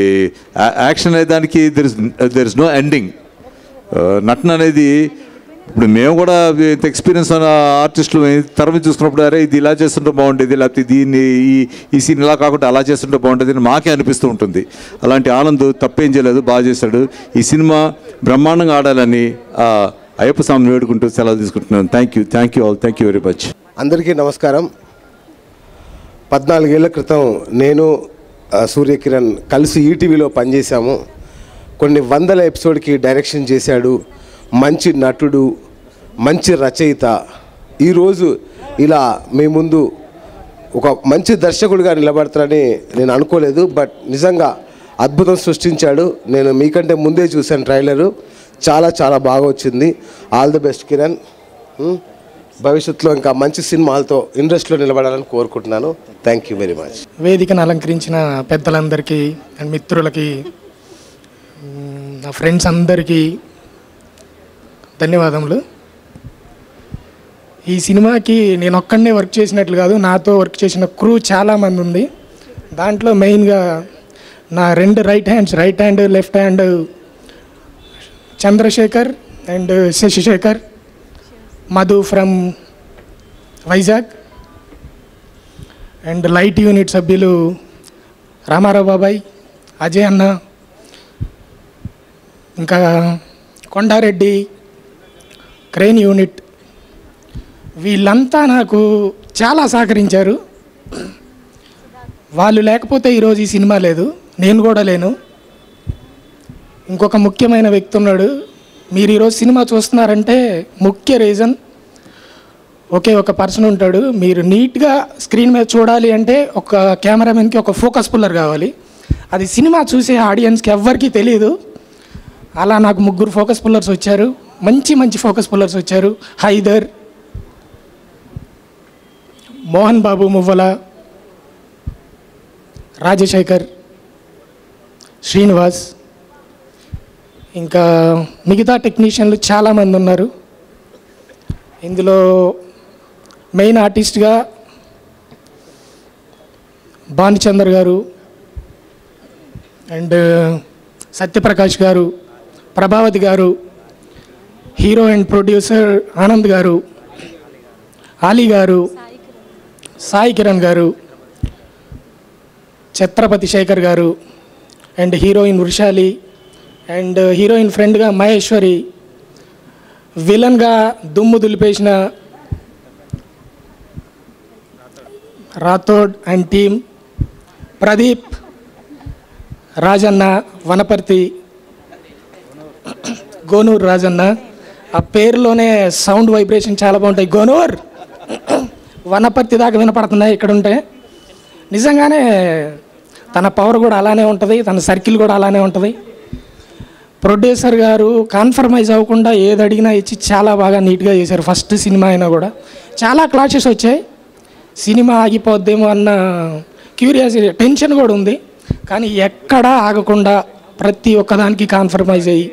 యాక్షన్ అనే దానికి దెర్ ఇస్ నో ఎండింగ్. నటన అనేది ఇప్పుడు మేము కూడా ఇంత ఎక్స్పీరియన్స్ ఉన్న ఆర్టిస్టులు తరమి చూసుకున్నప్పుడు అరే ఇది ఇలా చేస్తుంటే బాగుండేది, లేకపోతే దీన్ని ఈ సీన్ ఇలా కాకుండా అలా చేస్తుంటే బాగుండేది అని మాకే అనిపిస్తూ ఉంటుంది. అలాంటి ఆనంద్ తప్పేం చేయలేదు, బాగా చేశాడు. ఈ సినిమా బ్రహ్మాండంగా ఆడాలని అయ్యప్ప స్వామిని వేడుకుంటూ సెలవు తీసుకుంటున్నాను. Thank you all. Thank you very much. అందరికీ నమస్కారం. 14 ఏళ్ల క్రితం నేను సూర్యకిరణ్ కలిసి ఈటీవీలో పనిచేశాము. కొన్ని వందల ఎపిసోడ్కి డైరెక్షన్ చేశాడు. మంచి నటుడు, మంచి రచయిత. ఈరోజు ఇలా మీ ముందు ఒక మంచి దర్శకుడిగా నిలబడతారని నేను అనుకోలేదు. బట్ నిజంగా అద్భుతం సృష్టించాడు. నేను మీకంటే ముందే చూశాను ట్రైలరు, చాలా చాలా బాగా వచ్చింది. All the best Kiran. భవిష్యత్తులో ఇంకా మంచి సినిమాలతో ఇండస్ట్రీలో నిలబడాలని కోరుకుంటున్నాను. Thank you very much. వేదికను అలంకరించిన పెద్దలందరికీ అండ్ మిత్రులకి, నా ఫ్రెండ్స్ అందరికీ ధన్యవాదములు. ఈ సినిమాకి నేను ఒక్కడనే వర్క్ చేసినట్లు కాదు, నాతో వర్క్ చేసిన క్రూ చాలామంది ఉంది. దాంట్లో మెయిన్గా నా 2 right hand left hand Chandrashekhar and Shashishekhar, Madhu from Vizag, and light unit సభ్యులు రామారావు బాబాయ్, అజయ్ అన్న, ఇంకా కొండారెడ్డి క్రెయిన్ యూనిట్. వీళ్ళంతా నాకు చాలా సహకరించారు. వాళ్ళు లేకపోతే ఈరోజు ఈ సినిమా లేదు, నేను కూడా లేను. ఇంకొక ముఖ్యమైన వ్యక్తి ఉన్నాడు. మీరు ఈరోజు సినిమా చూస్తున్నారంటే ముఖ్య రీజన్ ఒకే ఒక పర్సన్ ఉంటాడు. మీరు నీట్గా స్క్రీన్ మీద చూడాలి అంటే ఒక కెమెరామెన్కి ఒక ఫోకస్ పుల్లర్ కావాలి. అది సినిమా చూసే ఆడియన్స్కి ఎవ్వరికీ తెలియదు. అలా నాకు 3 ఫోకస్ పుల్లర్స్ వచ్చారు, మంచి ఫోకస్ పుల్లర్స్ వచ్చారు. హైదర్, మోహన్ బాబు మువ్వల, రాజశేఖర్, శ్రీనివాస్, ఇంకా మిగతా టెక్నీషియన్లు చాలామంది ఉన్నారు. ఇందులో మెయిన్ ఆర్టిస్ట్గా భానుచందర్ గారు అండ్ సత్యప్రకాష్ గారు, ప్రభావతి గారు, హీరో అండ్ ప్రొడ్యూసర్ ఆనంద్ గారు, ఆలీ గారు, సాయి కిరణ్ గారు, ఛత్రపతి శేఖర్ గారు, and heroine Vrushali, and heroine ఫ్రెండ్గా మహేశ్వరి, విలన్గా దుమ్ము దులిపేసిన రాథోడ్ అండ్ టీమ్, ప్రదీప్, రాజన్న, వనపర్తి, గోనూరు రాజన్న, ఆ పేరులోనే సౌండ్ వైబ్రేషన్ చాలా బాగుంటాయి. గోనూర్ వనపర్తి దాకా వినపడుతున్నాయి ఇక్కడ ఉంటే. నిజంగానే తన పవర్ కూడా అలానే ఉంటుంది, తన సర్కిల్ కూడా అలానే ఉంటుంది. ప్రొడ్యూసర్ గారు కాన్ఫర్మైజ్ అవ్వకుండా ఏది అడిగినా ఇచ్చి చాలా బాగా నీట్గా చేశారు. ఫస్ట్ సినిమా అయినా కూడా చాలా క్లాషెస్ వచ్చాయి. సినిమా ఆగిపోద్దేమో అన్న క్యూరియాసిటీ, టెన్షన్ కూడా ఉంది. కానీ ఎక్కడా ఆగకుండా ప్రతి ఒక్కదానికి కాన్ఫర్మైజ్ అయ్యి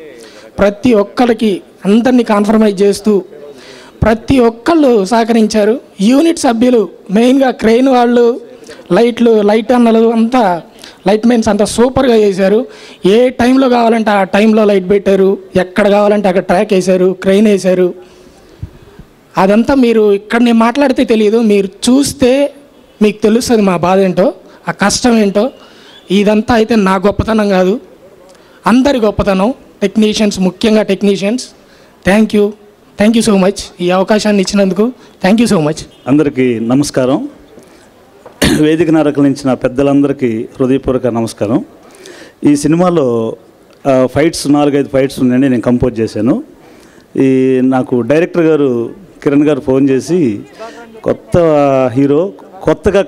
ప్రతి ఒక్కరికి అందరినీ కాన్ఫర్మైజ్ చేస్తూ ప్రతి ఒక్కళ్ళు సహకరించారు. యూనిట్ సభ్యులు మెయిన్గా క్రెయిన్ వాళ్ళు, లైట్ అన్నలు అంతా, లైట్ మెన్స్ అంతా సూపర్గా చేశారు. ఏ టైంలో కావాలంటే ఆ టైంలో లైట్ పెట్టారు, ఎక్కడ కావాలంటే అక్కడ ట్రాక్ వేశారు, క్రెయిన్ వేశారు. అదంతా మీరు ఇక్కడ నేను మాట్లాడితే తెలియదు, మీరు చూస్తే మీకు తెలుస్తుంది మా బాధ ఏంటో, ఆ కష్టం ఏంటో. ఇదంతా అయితే నా గొప్పతనం కాదు, అందరి గొప్పతనం. టెక్నీషియన్స్, ముఖ్యంగా technicians. Thank you so much. ఈ అవకాశాన్ని ఇచ్చినందుకు థ్యాంక్ యూ సో మచ్. అందరికీ నమస్కారం. వేదిక నరకలించిన పెద్దలందరికీ హృదయపూర్వక నమస్కారం. ఈ సినిమాలో ఫైట్స్ 4-5 ఫైట్స్ ఉన్నాయండి, నేను కంపోజ్ చేశాను. నాకు డైరెక్టర్ గారు కిరణ్ గారు ఫోన్ చేసి, కొత్త హీరో కొత్తగా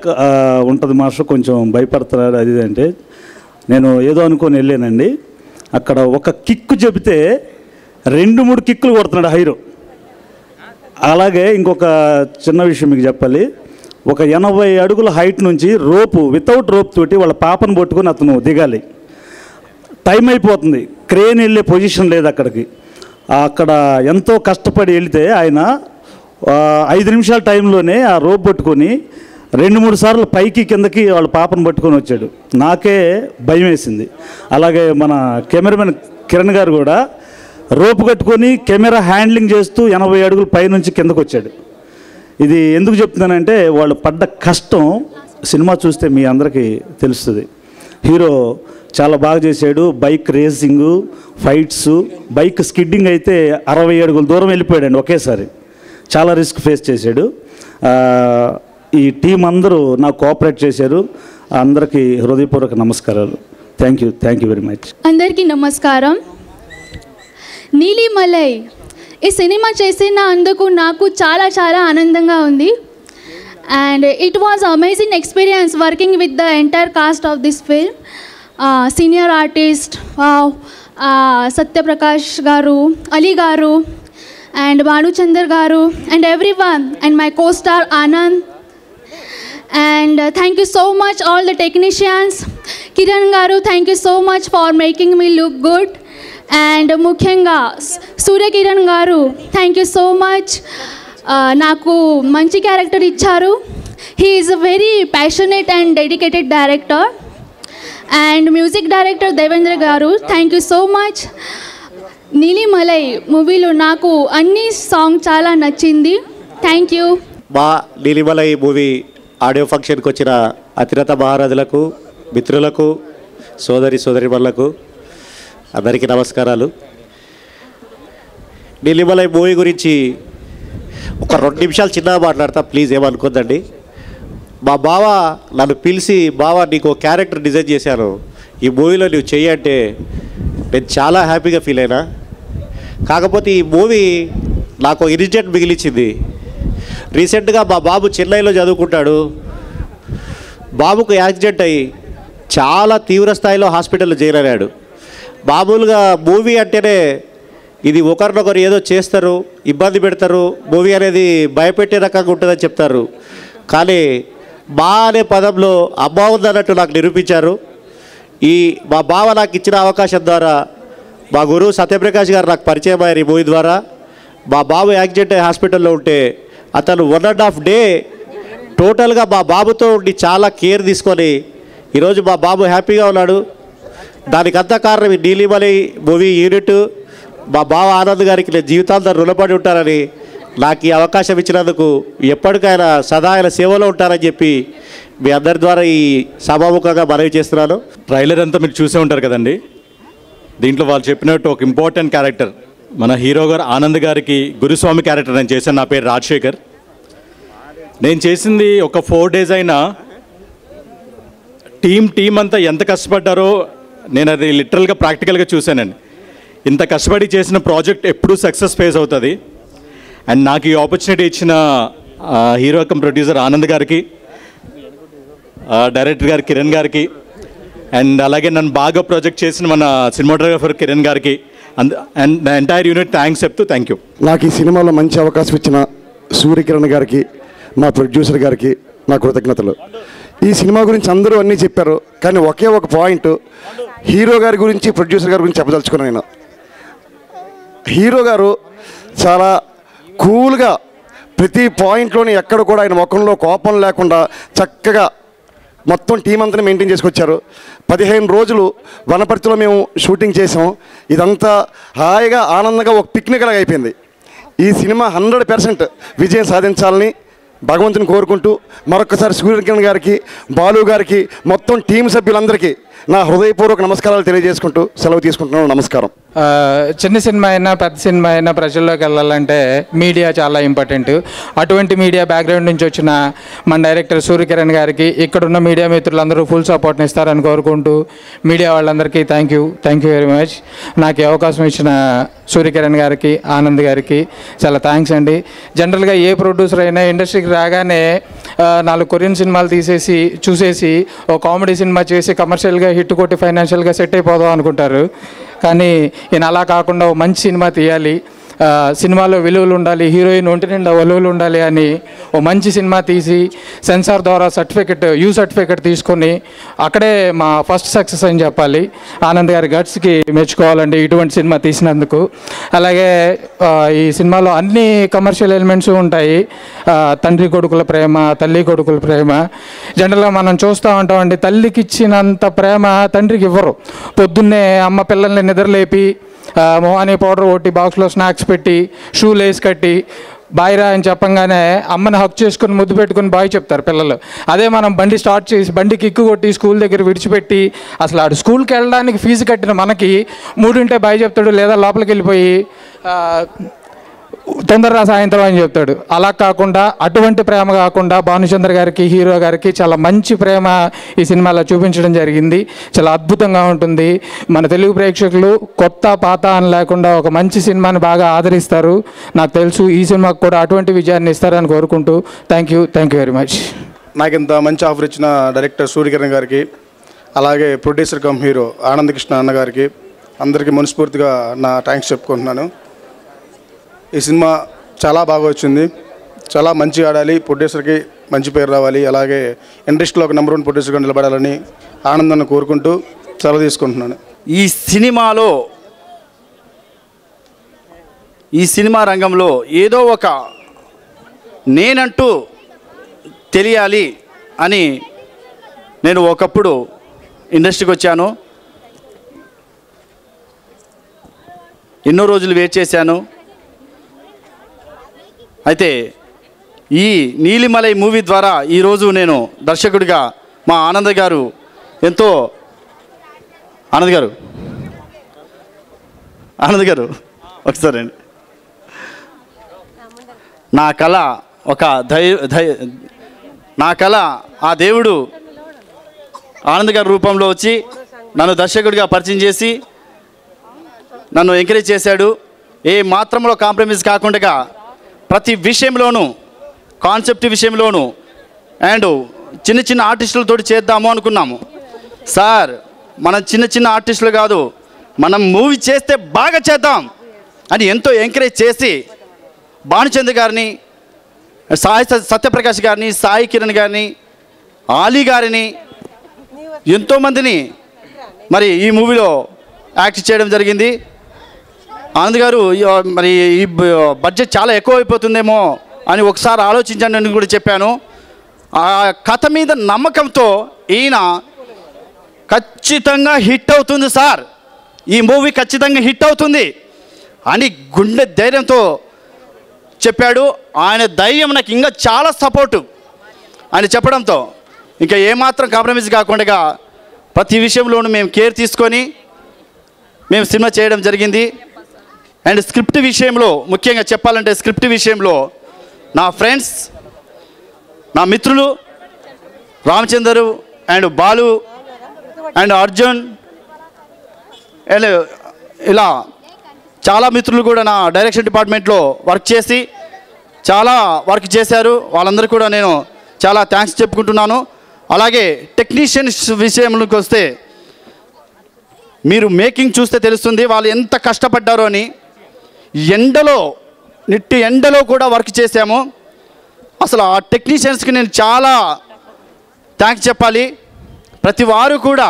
ఉంటుంది మాస్టర్, కొంచెం భయపడుతున్నారు అది అంటే, నేను ఏదో అనుకొని వెళ్ళానండి. అక్కడ ఒక కిక్కు చెబితే 2-3 కిక్కులు కొడుతున్నాడు హీరో. అలాగే ఇంకొక చిన్న విషయం మీకు చెప్పాలి. ఒక 80 అడుగుల హైట్ నుంచి వితౌట్ రోప్ తోటి వాళ్ళ పాపను పట్టుకొని అతను దిగాలి. టైం అయిపోతుంది, క్రేన్ వెళ్ళే పొజిషన్ లేదు అక్కడికి. అక్కడ ఎంతో కష్టపడి వెళితే ఆయన 5 నిమిషాల టైంలోనే ఆ రోప్ పట్టుకొని 2-3 సార్లు పైకి కిందకి వాళ్ళ పాపను పట్టుకొని వచ్చాడు. నాకే భయం వేసింది. అలాగే మన కెమెరామెన్ కిరణ్ గారు కూడా రోపు కట్టుకొని కెమెరా హ్యాండ్లింగ్ చేస్తూ 80 అడుగుల పైనుంచి కిందకు వచ్చాడు. ఇది ఎందుకు చెప్తున్నానంటే, వాళ్ళు పడ్డ కష్టం సినిమా చూస్తే మీ అందరికీ తెలుస్తుంది. హీరో చాలా బాగా చేశాడు. Bike racing, fights, bike skidding అయితే 60 అడుగుల దూరం వెళ్ళిపోయాడండి ఒకేసారి. చాలా రిస్క్ ఫేస్ చేశాడు. ఈ టీం అందరూ నాకు కోఆపరేట్ చేశారు. అందరికీ హృదయపూర్వక నమస్కారాలు. Thank you very much. అందరికీ నమస్కారం. నీలిమలై ఈ సినిమా చేసినందుకు నాకు చాలా చాలా ఆనందంగా ఉంది. And it was amazing experience working with the entire cost of this film. Senior artist Satya Prakash గారు, అలీ గారు, అండ్ భానుచందర్ గారు, and everyone, and my co-star Anand. And thank you so much all the technicians. Kiran garu, thank you so much for making me look good. And ముఖ్యంగా సూర్య కిరణ్ గారు, thank you so much. నాకు మంచి character ఇచ్చారు. He is a very passionate and dedicated director. And music director Devendra గారు, thank you so much. Neelimalai మూవీలో నాకు అన్ని song చాలా నచ్చింది. Thank you. మా నీలిమలై మూవీ ఆడియో ఫంక్షన్కి వచ్చిన అతిరథ మహారాజులకు, మిత్రులకు, సోదరిమణులకు అందరికీ నమస్కారాలు. నీలిమలై మూవీ గురించి ఒక 2 నిమిషాలు చిన్నగా మాట్లాడతా, ప్లీజ్ ఏమనుకోద్దండి. మా బావ నన్ను పిలిచి, బావ నీకు క్యారెక్టర్ డిజైన్ చేశాను, ఈ మూవీలో నువ్వు చెయ్యంటే నేను చాలా హ్యాపీగా ఫీల్ అయినా. కాకపోతే ఈ మూవీ నాకు ఇన్సిడెంట్ మిగిలించింది. రీసెంట్గా మా బాబు చెన్నైలో చదువుకుంటాడు. బాబుకు యాక్సిడెంట్ అయ్యి చాలా తీవ్ర స్థాయిలో హాస్పిటల్లో చేరాడు. మామూలుగా మూవీ అంటేనే ఇది ఒకరినొకరు ఏదో చేస్తారు, ఇబ్బంది పెడతారు, మూవీ అనేది భయపెట్టే రకంగా ఉంటుందని చెప్తారు. కానీ మా అనే పదంలో అమ్మ ఉందన్నట్టు నాకు నిరూపించారు. మా బావ నాకు ఇచ్చిన అవకాశం ద్వారా మా గురువు సత్యప్రకాష్ గారు నాకు పరిచయం అయ్యారు. ఈ మూవీ ద్వారా మా బాబు యాక్సిడెంట్ అయ్యి హాస్పిటల్లో ఉంటే అతను 1.5 డే టోటల్గా మా బాబుతో ఉండి చాలా కేర్ తీసుకొని ఈరోజు మా బాబు హ్యాపీగా ఉన్నాడు. దానికంతా కారణం ఈ నీలిమలై మూవీ యూనిట్. మా బావ ఆనంద్ గారికి నేను జీవితాంతం రుణపడి ఉంటానని, నాకు ఈ అవకాశం ఇచ్చినందుకు ఎప్పటికైనా సదా ఆయన సేవలో ఉంటారని చెప్పి మీ అందరి ద్వారా ఈ సభాముఖంగా మనవి చేస్తున్నాను. ట్రైలర్ అంతా మీరు చూసే ఉంటారు కదండి. దీంట్లో వాళ్ళు చెప్పినట్టు ఒక ఇంపార్టెంట్ క్యారెక్టర్ మన హీరో గారు ఆనంద్ గారికి గురుస్వామి క్యారెక్టర్ నేను చేశాను. నా పేరు రాజశేఖర్. నేను చేసింది ఒక 4 days అయినా టీం అంతా ఎంత కష్టపడ్డారో నేను అది లిటరల్గా ప్రాక్టికల్గా చూశానండి. ఇంత కష్టపడి చేసిన ప్రాజెక్ట్ ఎప్పుడూ సక్సెస్ ఫేస్ అవుతుంది. అండ్ నాకు ఈ ఆపర్చునిటీ ఇచ్చిన హీరో కమ్ ప్రొడ్యూసర్ ఆనంద్ గారికి, డైరెక్టర్ గారు కిరణ్ గారికి, అండ్ అలాగే నన్ను బాగా ప్రాజెక్ట్ చేసిన మన సినిమాటోగ్రాఫర్ కిరణ్ గారికి and the entire unit thanks చెప్తూ థ్యాంక్ యూ. నాకు ఈ సినిమాలో మంచి అవకాశం ఇచ్చిన సూర్యకిరణ్ గారికి, మా ప్రొడ్యూసర్ గారికి నా కృతజ్ఞతలు. ఈ సినిమా గురించి అందరూ అన్నీ చెప్పారు, కానీ ఒకే ఒక పాయింట్ హీరో గారి గురించి ప్రొడ్యూసర్ గారి గురించి చెప్పదలుచుకున్నాను నేను. హీరో గారు చాలా కూల్గా ప్రతి పాయింట్లోని ఎక్కడ కూడా ఆయన ముఖంలో కోపం లేకుండా చక్కగా మొత్తం టీం అంతా మెయింటైన్ చేసుకొచ్చారు. 15 రోజులు వనపర్తిలో మేము షూటింగ్ చేసాం. ఇదంతా హాయిగా ఆనందంగా ఒక పిక్నిక్ లాగా అయిపోయింది. ఈ సినిమా 100% విజయం సాధించాలని భగవంతుని కోరుకుంటూ మరొకసారి సూర్యకిరణ్ గారికి, బాలు గారికి, మొత్తం టీం సభ్యులందరికీ నా హృదయపూర్వక నమస్కారాలు తెలియజేసుకుంటూ సెలవు తీసుకుంటున్నాను. నమస్కారం. చిన్న సినిమా అయినా పెద్ద సినిమా అయినా ప్రజల్లోకి వెళ్ళాలంటే మీడియా చాలా ఇంపార్టెంట్. అటువంటి మీడియా బ్యాక్గ్రౌండ్ నుంచి వచ్చిన మన డైరెక్టర్ సూర్యకిరణ్ గారికి, ఇక్కడున్న మీడియా మిత్రులందరూ ఫుల్ సపోర్ట్ని ఇస్తారని కోరుకుంటూ మీడియా వాళ్ళందరికీ థ్యాంక్ యూ వెరీ మచ్. నాకు ఈ అవకాశం ఇచ్చిన సూర్యకిరణ్ గారికి, ఆనంద్ గారికి చాలా థ్యాంక్స్ అండి. జనరల్గా ఏ ప్రొడ్యూసర్ అయినా ఇండస్ట్రీకి రాగానే 4 కొరియన్ సినిమాలు చూసేసి ఓ కామెడీ సినిమా చేసి కమర్షియల్గా హిట్ కొట్టి ఫైనాన్షియల్గా సెట్ అయిపోదాం అనుకుంటారు. కానీ ఈయన అలా కాకుండా ఓ మంచి సినిమా తీయాలి, సినిమాలో విలువలు ఉండాలి, హీరోయిన్ ఒంటి నిండా విలువలు ఉండాలి అని ఓ మంచి సినిమా తీసి సెన్సార్ ద్వారా యూ సర్టిఫికెట్ తీసుకొని అక్కడే మా ఫస్ట్ సక్సెస్ అని చెప్పాలి. ఆనంద్ గారి గట్స్కి మెచ్చుకోవాలండి ఇటువంటి సినిమా తీసినందుకు. అలాగే ఈ సినిమాలో అన్ని కమర్షియల్ ఎలిమెంట్స్ ఉంటాయి. తండ్రి కొడుకుల ప్రేమ, తల్లి కొడుకుల ప్రేమ. జనరల్గా మనం చూస్తూ ఉంటామండి, తల్లికి ఇచ్చినంత ప్రేమ తండ్రికి ఇవ్వరు. పొద్దున్నే అమ్మ పిల్లల్ని నిద్రలేపి మొహానీ పౌడర్ కొట్టి బాక్స్లో స్నాక్స్ పెట్టి షూలు వేసి కట్టి బాయ్రా అని చెప్పంగానే అమ్మని హక్ చేసుకుని ముద్దు పెట్టుకుని బాయ్ చెప్తారు పిల్లలు. అదే మనం బండి స్టార్ట్ చేసి బండి కిక్కు కొట్టి స్కూల్ దగ్గర విడిచిపెట్టి అసలు ఆడు స్కూల్కి వెళ్ళడానికి ఫీజు కట్టిన మనకి 3 బాయ్ చెప్తాడు, లేదా లోపలికి వెళ్ళిపోయి తొందరగా సాయంత్రం అని చెప్తాడు. అలా కాకుండా అటువంటి ప్రేమ కాకుండా భానుచంద్ర గారికి, హీరో గారికి చాలా మంచి ప్రేమ ఈ సినిమాలో చూపించడం జరిగింది. చాలా అద్భుతంగా ఉంటుంది. మన తెలుగు ప్రేక్షకులు కొత్త పాత అని లేకుండా ఒక మంచి సినిమాని బాగా ఆదరిస్తారు. నాకు తెలుసు ఈ సినిమాకు కూడా అటువంటి విజయాన్ని ఇస్తారని కోరుకుంటూ థ్యాంక్ యూ వెరీ మచ్. నాకు ఇంత మంచి ఆఫర్ ఇచ్చిన డైరెక్టర్ సూర్యకిరణ్ గారికి, అలాగే producer come hero Anand Krishna అన్న గారికి అందరికీ మనస్ఫూర్తిగా నా థ్యాంక్స్ చెప్పుకుంటున్నాను. ఈ సినిమా చాలా బాగా వచ్చింది, చాలా మంచిగా ఆడాలి, ప్రొడ్యూసర్కి మంచి పేరు రావాలి, అలాగే ఇండస్ట్రీలో ఒక నెంబర్ 1 ప్రొడ్యూసర్గా నిలబడాలని ఆనందాన్ని కోరుకుంటూ సెలవు తీసుకుంటున్నాను. ఈ సినిమా రంగంలో ఏదో ఒక నేనంటూ తెలియాలి అని నేను ఒకప్పుడు ఇండస్ట్రీకి వచ్చాను. ఎన్నో రోజులు వెయిట్ చేశాను. అయితే ఈ నీలిమలై మూవీ ద్వారా ఈరోజు నేను దర్శకుడిగా మా ఆనంద్ గారు ఒకసారి నా కళ ఆ దేవుడు ఆనంద్ గారి రూపంలో వచ్చి నన్ను దర్శకుడిగా పరిచయం చేసి నన్ను ఎంకరేజ్ చేశాడు. ఏ మాత్రంలో కాంప్రమైజ్ కాకుండా ప్రతి విషయంలోనూ, కాన్సెప్ట్ విషయంలోనూ అండ్ చిన్న ఆర్టిస్టులతో చేద్దాము అనుకున్నాము. సార్ మనం చిన్న ఆర్టిస్టులు కాదు, మనం మూవీ చేస్తే బాగా చేద్దాం అని ఎంతో ఎంకరేజ్ చేసి భానుచంద్ర గారిని, సత్యప్రకాష్ గారిని, సాయి కిరణ్ గారిని, ఆలీ గారిని, ఎంతోమందిని మరి ఈ మూవీలో యాక్ట్ చేయడం జరిగింది. ఆనంద్ గారు మరి ఈ బడ్జెట్ చాలా ఎక్కువ అయిపోతుందేమో అని ఒకసారి ఆలోచించండి అని కూడా చెప్పాను. ఆ కథ మీద నమ్మకంతో ఈయన ఖచ్చితంగా హిట్ అవుతుంది సార్, ఈ మూవీ ఖచ్చితంగా హిట్ అవుతుంది అని గుండె ధైర్యంతో చెప్పాడు. ఆయన ధైర్యం నాకు ఇంకా చాలా సపోర్టు ఆయన చెప్పడంతో ఇంకా ఏమాత్రం కాంప్రమైజ్ కాకుండా ప్రతి విషయంలోనూ మేము కేర్ తీసుకొని మేము సినిమా చేయడం జరిగింది. అండ్ స్క్రిప్ట్ విషయంలో ముఖ్యంగా చెప్పాలంటే స్క్రిప్ట్ విషయంలో నా ఫ్రెండ్స్, నా మిత్రులు Ramachandar and Balu and Arjun and ఇలా చాలా మిత్రులు కూడా నా డైరెక్షన్ డిపార్ట్మెంట్లో వర్క్ చేసి చాలా వర్క్ చేశారు. వాళ్ళందరికీ కూడా నేను చాలా థ్యాంక్స్ చెప్పుకుంటున్నాను. అలాగే టెక్నీషియన్స్ విషయంలోకి వస్తే మీరు మేకింగ్ చూస్తే తెలుస్తుంది వాళ్ళు ఎంత కష్టపడ్డారో అని. ఎండలో నిట్టి ఎండలో కూడా వర్క్ చేశాము. అసలు ఆ టెక్నీషియన్స్కి నేను చాలా థ్యాంక్స్ చెప్పాలి. ప్రతి వారు కూడా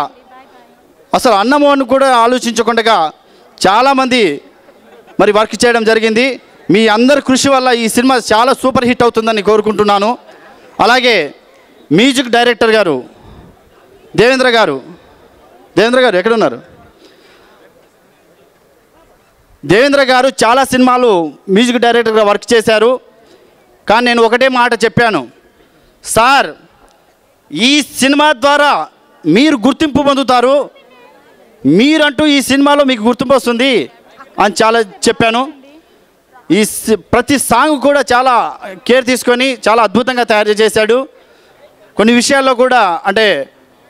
అసలు అన్నము అని కూడా ఆలోచించకుండా చాలామంది మరి వర్క్ చేయడం జరిగింది. మీ అందరి కృషి వల్ల ఈ సినిమా చాలా సూపర్ హిట్ అవుతుందని కోరుకుంటున్నాను. అలాగే మ్యూజిక్ డైరెక్టర్ గారు దేవేంద్ర గారు ఎక్కడున్నారు? దేవేంద్ర గారు చాలా సినిమాలు మ్యూజిక్ డైరెక్టర్గా వర్క్ చేశారు. కానీ నేను ఒకటే మాట చెప్పాను, సార్ ఈ సినిమా ద్వారా మీరు గుర్తింపు పొందుతారు, మీరంటూ ఈ సినిమాలో మీకు గుర్తింపు వస్తుంది అని చాలా చెప్పాను. ఈ ప్రతి సాంగ్ కూడా చాలా కేర్ తీసుకొని చాలా అద్భుతంగా తయారు చేశాడు. కొన్ని విషయాల్లో కూడా అంటే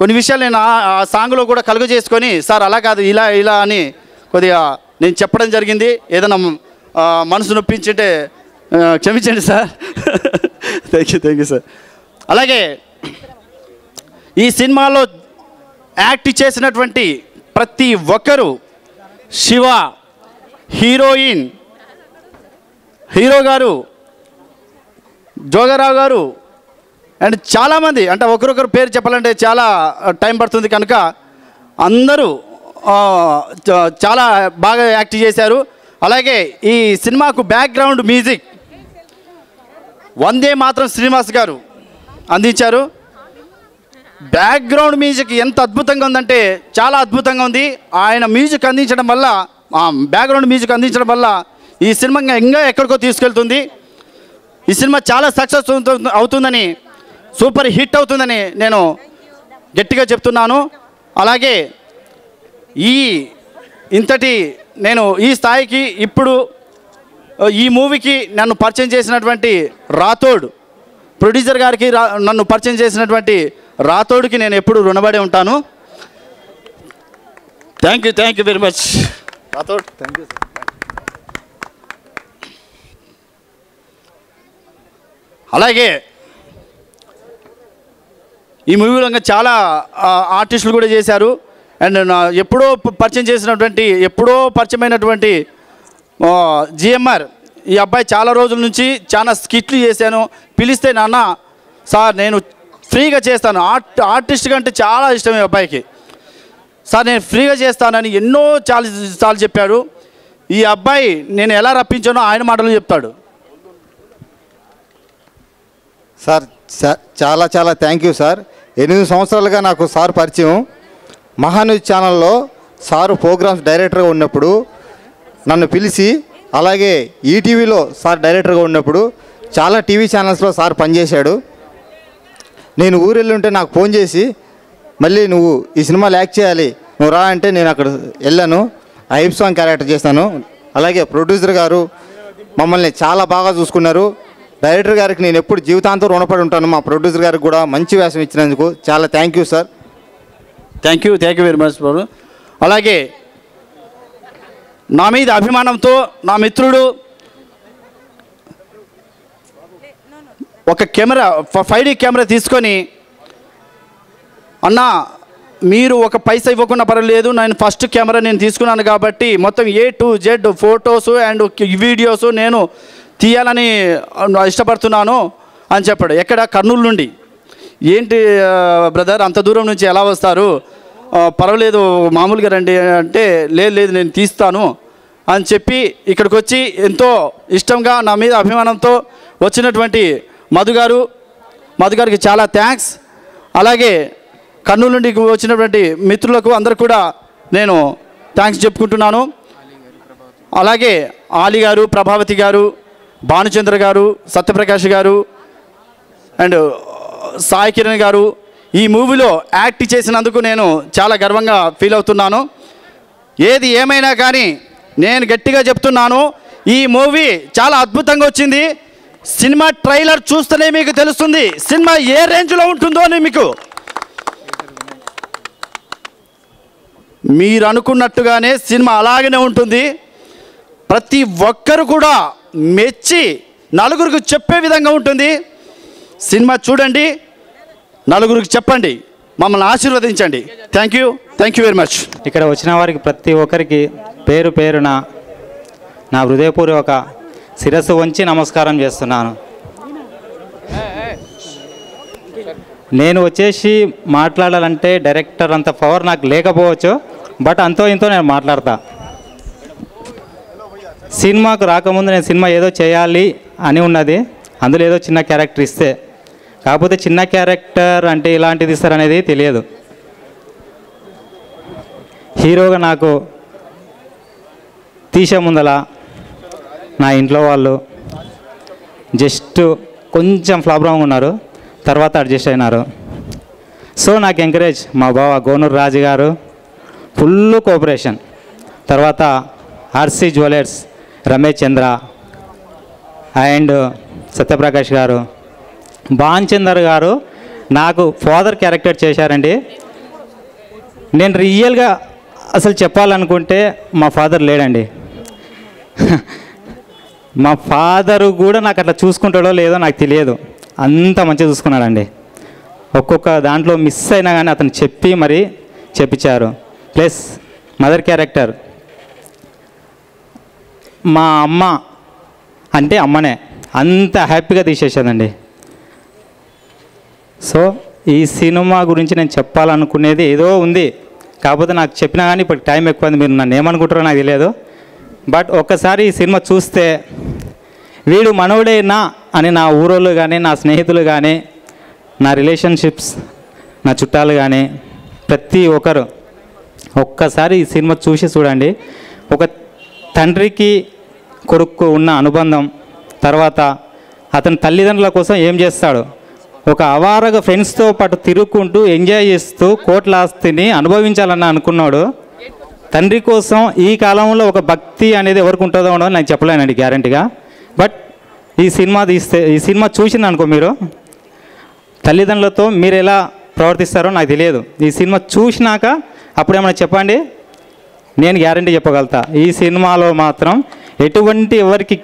కొన్ని విషయాలు నేను ఆ సాంగ్లో కూడా కలుగు చేసుకొని సార్ అలా కాదు ఇలా అని కొద్దిగా నేను చెప్పడం జరిగింది. ఏదైనా మనసు నొప్పించుంటే క్షమించండి సార్. Thank you sir. అలాగే ఈ సినిమాలో యాక్ట్ చేసినటువంటి ప్రతి ఒక్కరూ, శివ, హీరోయిన్, హీరో గారు, జోగారావు గారు అండ్ చాలామంది, అంటే ఒకరొకరు పేరు చెప్పాలంటే చాలా టైం పడుతుంది కనుక అందరూ చాలా బాగా యాక్ట్ చేశారు. అలాగే ఈ సినిమాకు బ్యాక్గ్రౌండ్ మ్యూజిక్ వందే మాత్రం శ్రీనివాస్ గారు అందించారు. బ్యాక్గ్రౌండ్ మ్యూజిక్ ఎంత అద్భుతంగా ఉందంటే చాలా అద్భుతంగా ఉంది. ఆయన మ్యూజిక్ అందించడం వల్ల, బ్యాక్గ్రౌండ్ మ్యూజిక్ అందించడం వల్ల ఈ సినిమా ఇంకా ఎక్కడికో తీసుకెళ్తుంది. ఈ సినిమా చాలా సక్సెస్ అవుతుందని, సూపర్ హిట్ అవుతుందని నేను గట్టిగా చెప్తున్నాను. అలాగే నేను ఈ స్థాయికి ఇప్పుడు ఈ మూవీకి నన్ను పరిచయం చేసినటువంటి రాథోడ్ ప్రొడ్యూసర్ గారికి, నన్ను పరిచయం చేసినటువంటి రాథోడ్కి నేను ఎప్పుడు రుణపడి ఉంటాను. Thank you very much Rathod. Thank you. అలాగే ఈ మూవీలో ఇంకా చాలా ఆర్టిస్టులు కూడా చేశారు. అండ్ ఎప్పుడో పరిచయమైనటువంటి జిఎంఆర్, ఈ అబ్బాయి చాలా రోజుల నుంచి చాలా స్కిట్లు చేశాను. పిలిస్తే నాన్న సార్ నేను ఫ్రీగా చేస్తాను, ఆర్టిస్ట్ కంటే చాలా ఇష్టం ఈ అబ్బాయికి, సార్ నేను ఫ్రీగా చేస్తానని చాలా చెప్పాడు. ఈ అబ్బాయి నేను ఎలా రప్పించానో ఆయన మాటలు చెప్తాడు. సార్ చాలా చాలా థ్యాంక్ యూ సార్. 8 సంవత్సరాలుగా నాకు సార్ పరిచయం. మహాన్యూస్ ఛానల్లో సారు ప్రోగ్రామ్స్ డైరెక్టర్గా ఉన్నప్పుడు నన్ను పిలిచి, అలాగే ఈటీవీలో సార్ డైరెక్టర్గా ఉన్నప్పుడు చాలా టీవీ ఛానల్స్లో సార్ పనిచేశాడు. నేను ఊరెళ్ళి ఉంటే నాకు ఫోన్ చేసి మళ్ళీ నువ్వు ఈ సినిమాలో యాక్ట్ చేయాలి, నువ్వు రా అంటే నేను అక్కడ వెళ్ళాను. ఐప్ సాంగ్ క్యారెక్టర్ చేశాను. అలాగే ప్రొడ్యూసర్ గారు మమ్మల్ని చాలా బాగా చూసుకున్నారు. డైరెక్టర్ గారికి నేను ఎప్పుడు జీవితాంతం రుణపడి ఉంటాను. మా ప్రొడ్యూసర్ గారికి కూడా మంచి వేషం ఇచ్చినందుకు చాలా thank you sir. Thank you very much బాబు. అలాగే నా మీద అభిమానంతో నా మిత్రుడు ఒక కెమెరా 5D కెమెరా తీసుకొని, అన్నా మీరు ఒక పైసా ఇవ్వకుండా పర్వాలేదు, నేను ఫస్ట్ కెమెరా నేను తీసుకున్నాను కాబట్టి మొత్తం A to Z photos and videos నేను తీయాలని ఇష్టపడుతున్నాను అని చెప్పాడు. ఎక్కడ? కర్నూలు నుండి. ఏంటి బ్రదర్ అంత దూరం నుంచి ఎలా వస్తారు, పర్వాలేదు మామూలుగా రండి అంటే, లేదు నేను తీస్తాను అని చెప్పి ఇక్కడికి వచ్చి ఎంతో ఇష్టంగా నా మీద అభిమానంతో వచ్చినటువంటి మధు గారికి చాలా థ్యాంక్స్. అలాగే కర్నూలు నుండి వచ్చినటువంటి మిత్రులకు అందరు కూడా నేను థ్యాంక్స్ చెప్పుకుంటున్నాను. అలాగే ఆలి గారు, ప్రభావతి గారు, భానుచంద్ర గారు, సత్యప్రకాష్ గారు అండ్ సాయి కిరణ్ గారు ఈ మూవీలో యాక్ట్ చేసినందుకు నేను చాలా గర్వంగా ఫీల్ అవుతున్నాను. ఏది ఏమైనా కానీ నేను గట్టిగా చెప్తున్నాను, ఈ మూవీ చాలా అద్భుతంగా వచ్చింది. సినిమా ట్రైలర్ చూస్తేనే మీకు తెలుస్తుంది సినిమా ఏ రేంజ్లో ఉంటుందో అని. మీరు అనుకున్నట్టుగానే సినిమా అలాగనే ఉంటుంది. ప్రతి ఒక్కరు కూడా మెచ్చి నలుగురికి చెప్పే విధంగా ఉంటుంది. సినిమా చూడండి, నలుగురికి చెప్పండి, మమ్మల్ని ఆశీర్వదించండి. Thank you very much. ఇక్కడ వచ్చిన వారికి ప్రతి ఒక్కరికి పేరు పేరున నా హృదయపూర్వక శిరస్సు వంచి నమస్కారం చేస్తున్నాను. నేను వచ్చేసి మాట్లాడాలంటే డైరెక్టర్ అంత పవర్ నాకు లేకపోవచ్చు, బట్ అంతో ఇంతో నేను మాట్లాడతా. సినిమాకు రాకముందు నేను సినిమా ఏదో చేయాలి అని ఉన్నది, అందులో ఏదో చిన్న క్యారెక్టర్ ఇస్తే, కాకపోతే చిన్న క్యారెక్టర్ అంటే ఇలాంటిది ఇస్తారనేది తెలియదు. హీరోగా నాకు తీసే ముందల నా ఇంట్లో వాళ్ళు జస్ట్ కొంచెం ఫ్లాబ్రాంగ్ ఉన్నారు, తర్వాత అడ్జస్ట్ అయినారు. సో నాకు ఎంకరేజ్ మా బావ గోనూరు రాజు గారు ఫుల్ కోఆపరేషన్, తర్వాత RC jewellers Ramesh Chandra and Satya Prakash గారు, భాన్చందర్ గారు నాకు ఫాదర్ క్యారెక్టర్ చేశారండి. నేను రియల్గా అసలు చెప్పాలనుకుంటే మా ఫాదర్ లేడండి. మా ఫాదరు కూడా నాకు అట్లా చూసుకుంటాడో లేదో నాకు తెలియదు, అంత మంచిగా చూసుకున్నాడండి. ఒక్కొక్క దాంట్లో మిస్ అయినా కానీ అతను చెప్పి మరి చెప్పించారు. ప్లస్ మదర్ క్యారెక్టర్ మా అమ్మ అంటే అమ్మనే అంత హ్యాపీగా తీసేసానండి. సో ఈ సినిమా గురించి నేను చెప్పాలనుకునేది ఏదో ఉంది, కాకపోతే నాకు చెప్పినా కానీ ఇప్పుడు టైం ఎక్కువైంది, మీరు నన్ను ఏమనుకుంటారో నాకు తెలియదు. బట్ ఒక్కసారి ఈ సినిమా చూస్తే వీడు మనవుడేనా అని నా ఊరోళ్ళు కానీ, నా స్నేహితులు కానీ, నా రిలేషన్షిప్స్, నా చుట్టాలు కానీ ప్రతి ఒక్కరు ఒక్కసారి ఈ సినిమా చూసి చూడండి. ఒక తండ్రికి కొడుకు ఉన్న అనుబంధం, తర్వాత అతని తల్లిదండ్రుల కోసం ఏం చేస్తాడు, ఒక అవారగా ఫ్రెండ్స్తో పాటు తిరుగుకుంటూ ఎంజాయ్ చేస్తూ కోట్ల ఆస్తిని అనుభవించాలని అనుకున్నాడు. తండ్రి కోసం ఈ కాలంలో ఒక భక్తి అనేది ఎవరికి ఉంటుందో ఉండదో నేను చెప్పలేనండి గ్యారంటీగా. బట్ ఈ సినిమా చూసింది అనుకో, మీరు తల్లిదండ్రులతో మీరు ఎలా ప్రవర్తిస్తారో నాకు తెలియదు. ఈ సినిమా చూసినాక అప్పుడేమైనా చెప్పండి, నేను గ్యారంటీ చెప్పగలుగుతా. ఈ సినిమాలో మాత్రం ఎటువంటి ఎవరికి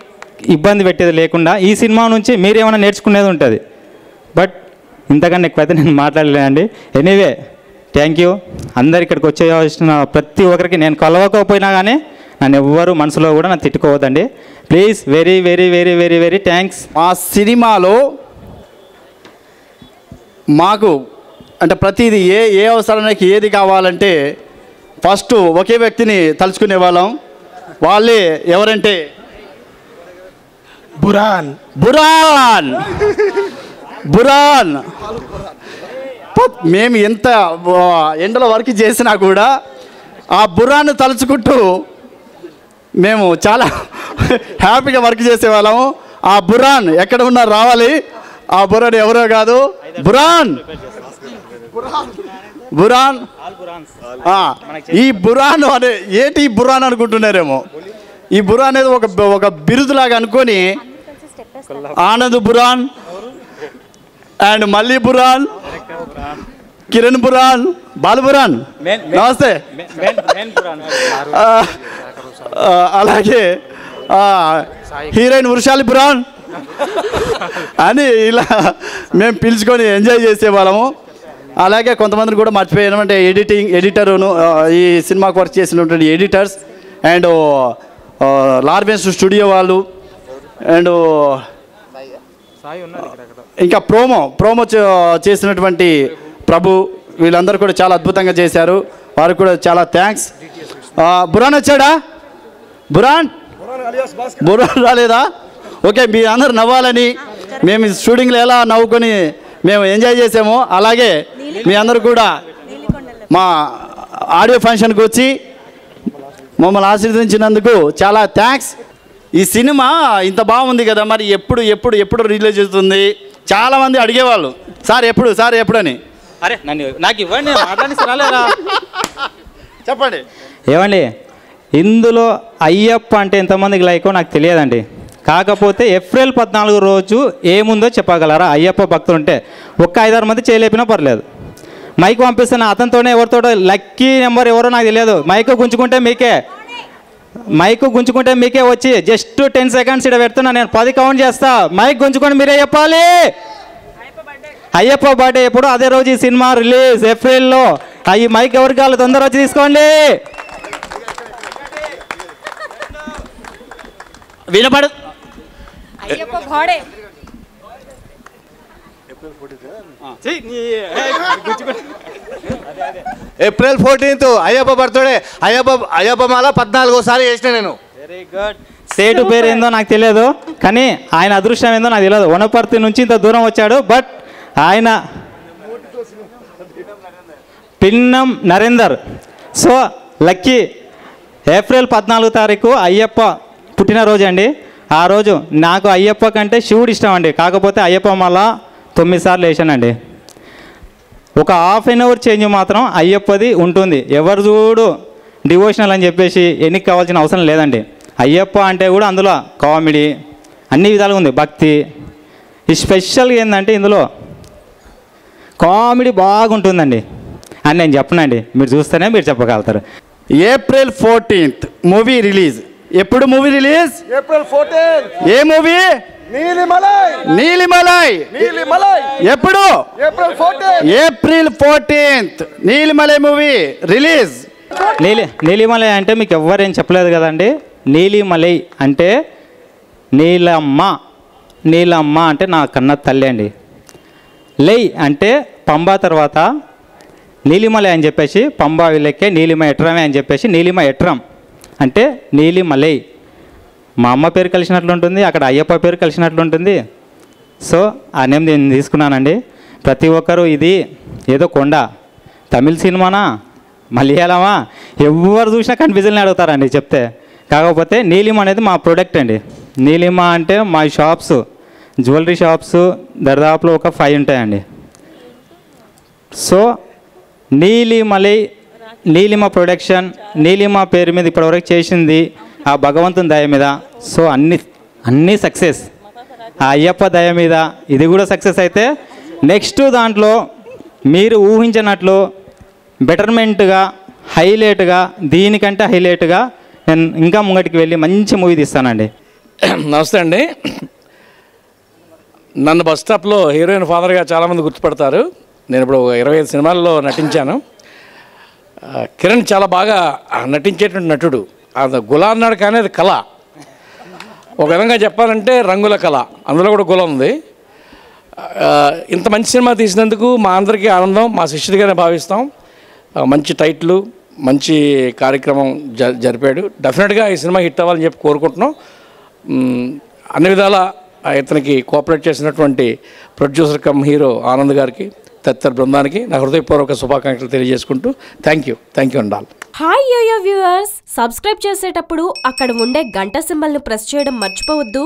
ఇబ్బంది పెట్టేది లేకుండా ఈ సినిమా నుంచి మీరేమైనా నేర్చుకునేది ఉంటుంది. బట్ ఇంతకన్నా ఎక్కువైతే నేను మాట్లాడలేనండి. Anyway thank you. అందరు ఇక్కడికి వచ్చేసిన ప్రతి ఒక్కరికి, నేను కలవకపోయినా కానీ నన్ను ఎవ్వరు మనసులో కూడా నన్ను తిట్టుకోవద్దండి please. Very very very very very thanks. మా సినిమాలో మాకు అంటే ప్రతిదీ ఏ అవసరానికి ఏది కావాలంటే ఫస్ట్ ఒకే వ్యక్తిని తలుచుకునే వాళ్ళం. వాళ్ళే ఎవరంటే బురాన్ బురాన్ బురాన్. మేము ఎంత ఎండలో వర్క్ చేసినా కూడా ఆ బురాన్ని తలుచుకుంటూ మేము చాలా హ్యాపీగా వర్క్ చేసేవాళ్ళము. ఆ బురాన్ ఎక్కడ ఉన్నా రావాలి. ఆ బురాన్ ఎవరో కాదు, బురాన్ బురాన్. ఈ బురాన్ అనే ఏంటి ఈ బురాన్ అనుకుంటున్నారేమో. ఈ బురాన్ అనేది ఒక బిరుదులాగా అనుకొని ఆనంద్ బురాన్ అండ్ మళ్ళీ బురాన్, కిరణ్ బురాన్, బాలు బురాన్, నమస్తే. అలాగే హీరోయిన్ వృషాలి బురాన్ అని ఇలా మేము పిలుచుకొని ఎంజాయ్ చేసేవాళ్ళము. అలాగే కొంతమందిని కూడా మర్చిపోయాను, అంటే ఎడిటరును ఈ సినిమాకు వర్క్ చేసినటువంటి ఎడిటర్స్ అండ్ లార్బెన్స్ స్టూడియో వాళ్ళు అండ్ ఇంకా ప్రోమో చేసినటువంటి ప్రభు, వీళ్ళందరూ కూడా చాలా అద్భుతంగా చేశారు. వారికి కూడా చాలా థ్యాంక్స్. బురాన్ వచ్చాడా? బురాన్ రాలేదా? ఓకే, మీ అందరు నవ్వాలని మేము షూటింగ్లో ఎలా నవ్వుకొని మేము ఎంజాయ్ చేసామో అలాగే మీ అందరూ కూడా మా ఆడియో ఫంక్షన్కి వచ్చి మమ్మల్ని ఆశీర్వదించినందుకు చాలా థ్యాంక్స్. ఈ సినిమా ఇంత బాగుంది కదా, మరి ఎప్పుడు రిలీజ్ అవుతుంది? చాలామంది అడిగేవాళ్ళు, సార్ ఎప్పుడు అని. అరే నాకు ఇవ్వండి, మాట్లాడిస్తారా చెప్పండి. ఏమండి, ఇందులో అయ్యప్ప అంటే ఎంతమందికి లైకో నాకు తెలియదండి. కాకపోతే ఏప్రిల్ 14 రోజు ఏముందో చెప్పగలరా? అయ్యప్ప భక్తులు ఉంటే ఒక్క 5-6 మంది చేయలేపినా పర్లేదు. మైక్ పంపిస్తున్న అతనితోనే ఎవరితోటో లక్కీ నెంబర్ ఎవరో నాకు తెలియదు. మైక్ గుంజుకుంటే మీకే మైక్ గుంజుకుంటే మీకే వచ్చి జస్ట్ 10 సెకండ్స్ ఇక్కడ పెడుతున్నా, నేను 10 కౌంట్ చేస్తా. మైక్ గుంజుకొని మీరే చెప్పాలి. అయ్యప్ప బర్త్డే ఎప్పుడు? అదే రోజు ఈ సినిమా రిలీజ్ ఏప్రిల్లో. ఈ మైక్ ఎవరికి కావాలి? తొందర వచ్చి తీసుకోండి. వినపడు. April 14th Ayyappa birthday. Ayyappa మాల 14సారి చేసిన నేను. Very good. సేటు పేరు ఏందో నాకు తెలియదు, కానీ ఆయన అదృష్టం ఏందో నాకు తెలియదు. వనపర్తి నుంచి ఇంత దూరం వచ్చాడు. బట్ ఆయన Pinnam Narender. So lucky. April 14 తారీఖు అయ్యప్ప పుట్టినరోజు అండి. ఆ రోజు నాకు అయ్యప్ప కంటే శివుడు ఇష్టం అండి. కాకపోతే అయ్యప్ప మాల 9 సార్లు వేసానండి. ఒక హాఫ్ అన్ అవర్ చేంజ్ మాత్రం అయ్యప్పది ఉంటుంది. ఎవరు చూడు డివోషనల్ అని చెప్పేసి ఎన్నిక కావాల్సిన అవసరం లేదండి. అయ్యప్ప అంటే కూడా అందులో కామెడీ అన్ని విధాలుగా ఉంది, భక్తి. ఈ స్పెషల్గా ఏంటంటే ఇందులో కామెడీ బాగుంటుందండి అని నేను చెప్పనండి, మీరు చూస్తేనే మీరు చెప్పగలుగుతారు. April 14th movie release. ఎప్పుడు మూవీ రిలీజ్? ఏప్రిల్ 14. ఏ మూవీ? నీలిమలై. ఎప్పుడు? April 14th Neelimalai movie release. Neelimalai అంటే మీకు ఎవ్వరేం చెప్పలేదు కదండి. నీలిమలై అంటే నీలమ్మ. నీలమ్మ అంటే నా కన్న తల్లి అండి. లై అంటే పంబా తర్వాత నీలిమలై అని చెప్పేసి పంబా వీళ్ళకే నీలిమ ఎట్రమే అని చెప్పేసి నీలిమ ఎట్రం అంటే నీలిమలై. మా అమ్మ పేరు కలిసినట్లుంటుంది, అక్కడ అయ్యప్ప పేరు కలిసినట్లుంటుంది. సో ఆ నేమ్ నేను తీసుకున్నానండి. ప్రతి ఒక్కరూ ఇది ఏదో కొండ, తమిళ సినిమానా మలయాళమా ఎవరు చూసినా కన్ఫ్యూజన్లే అడుగుతారండి చెప్తే. కాకపోతే నీలిమ అనేది మా ప్రొడక్ట్ అండి. నీలిమ అంటే మా షాప్స్, జ్యువెలరీ షాప్స్ దరిదాపులో ఒక 5 ఉంటాయండి. సో నీలిమలై, నీలిమ ప్రొడక్షన్, నీలిమ పేరు మీద ఇప్పటివరకు చేసింది ఆ భగవంతుని దయ మీద. సో అన్నీ సక్సెస్ ఆ అయ్యప్ప దయ మీద. ఇది కూడా సక్సెస్ అయితే నెక్స్ట్ దాంట్లో మీరు ఊహించినట్లు బెటర్మెంట్గా, హైలైట్గా, దీనికంటే హైలైట్గా నేను ఇంకా ముంగటికి వెళ్ళి మంచి మూవీ తీస్తానండి. నమస్తే అండి. నన్ను బస్ స్టాప్లో హీరోయిన్ ఫాదర్గా చాలామంది గుర్తుపడతారు. నేను ఇప్పుడు 25 సినిమాల్లో నటించాను. కిరణ్ చాలా బాగా నటించేటువంటి నటుడు. అది గుల అన్నాడు కానీ అది కళ. ఒక విధంగా చెప్పాలంటే రంగుల కళ, అందులో కూడా గుల ఉంది. ఇంత మంచి సినిమా తీసినందుకు మా అందరికీ ఆనందం, మా శిష్యుడిగానే భావిస్తాం. మంచి టైటిల్, మంచి కార్యక్రమం జరిపాడు. డెఫినెట్గా ఈ సినిమా హిట్ అవ్వాలని చెప్పి కోరుకుంటున్నాం. అన్ని విధాల ఇతనికి కోఆపరేట్ చేసినటువంటి ప్రొడ్యూసర్ కమ్ హీరో ఆనంద్ గారికి, తదితర బృందానికి నా హృదయపూర్వక శుభాకాంక్షలు తెలియజేసుకుంటూ థ్యాంక్ యూ అండాలి. హాయ్ యోయో వ్యూవర్స్, సబ్స్క్రైబ్ చేసేటప్పుడు అక్కడ ఉండే గంట సింబల్ను ప్రెస్ చేయడం మర్చిపోవద్దు.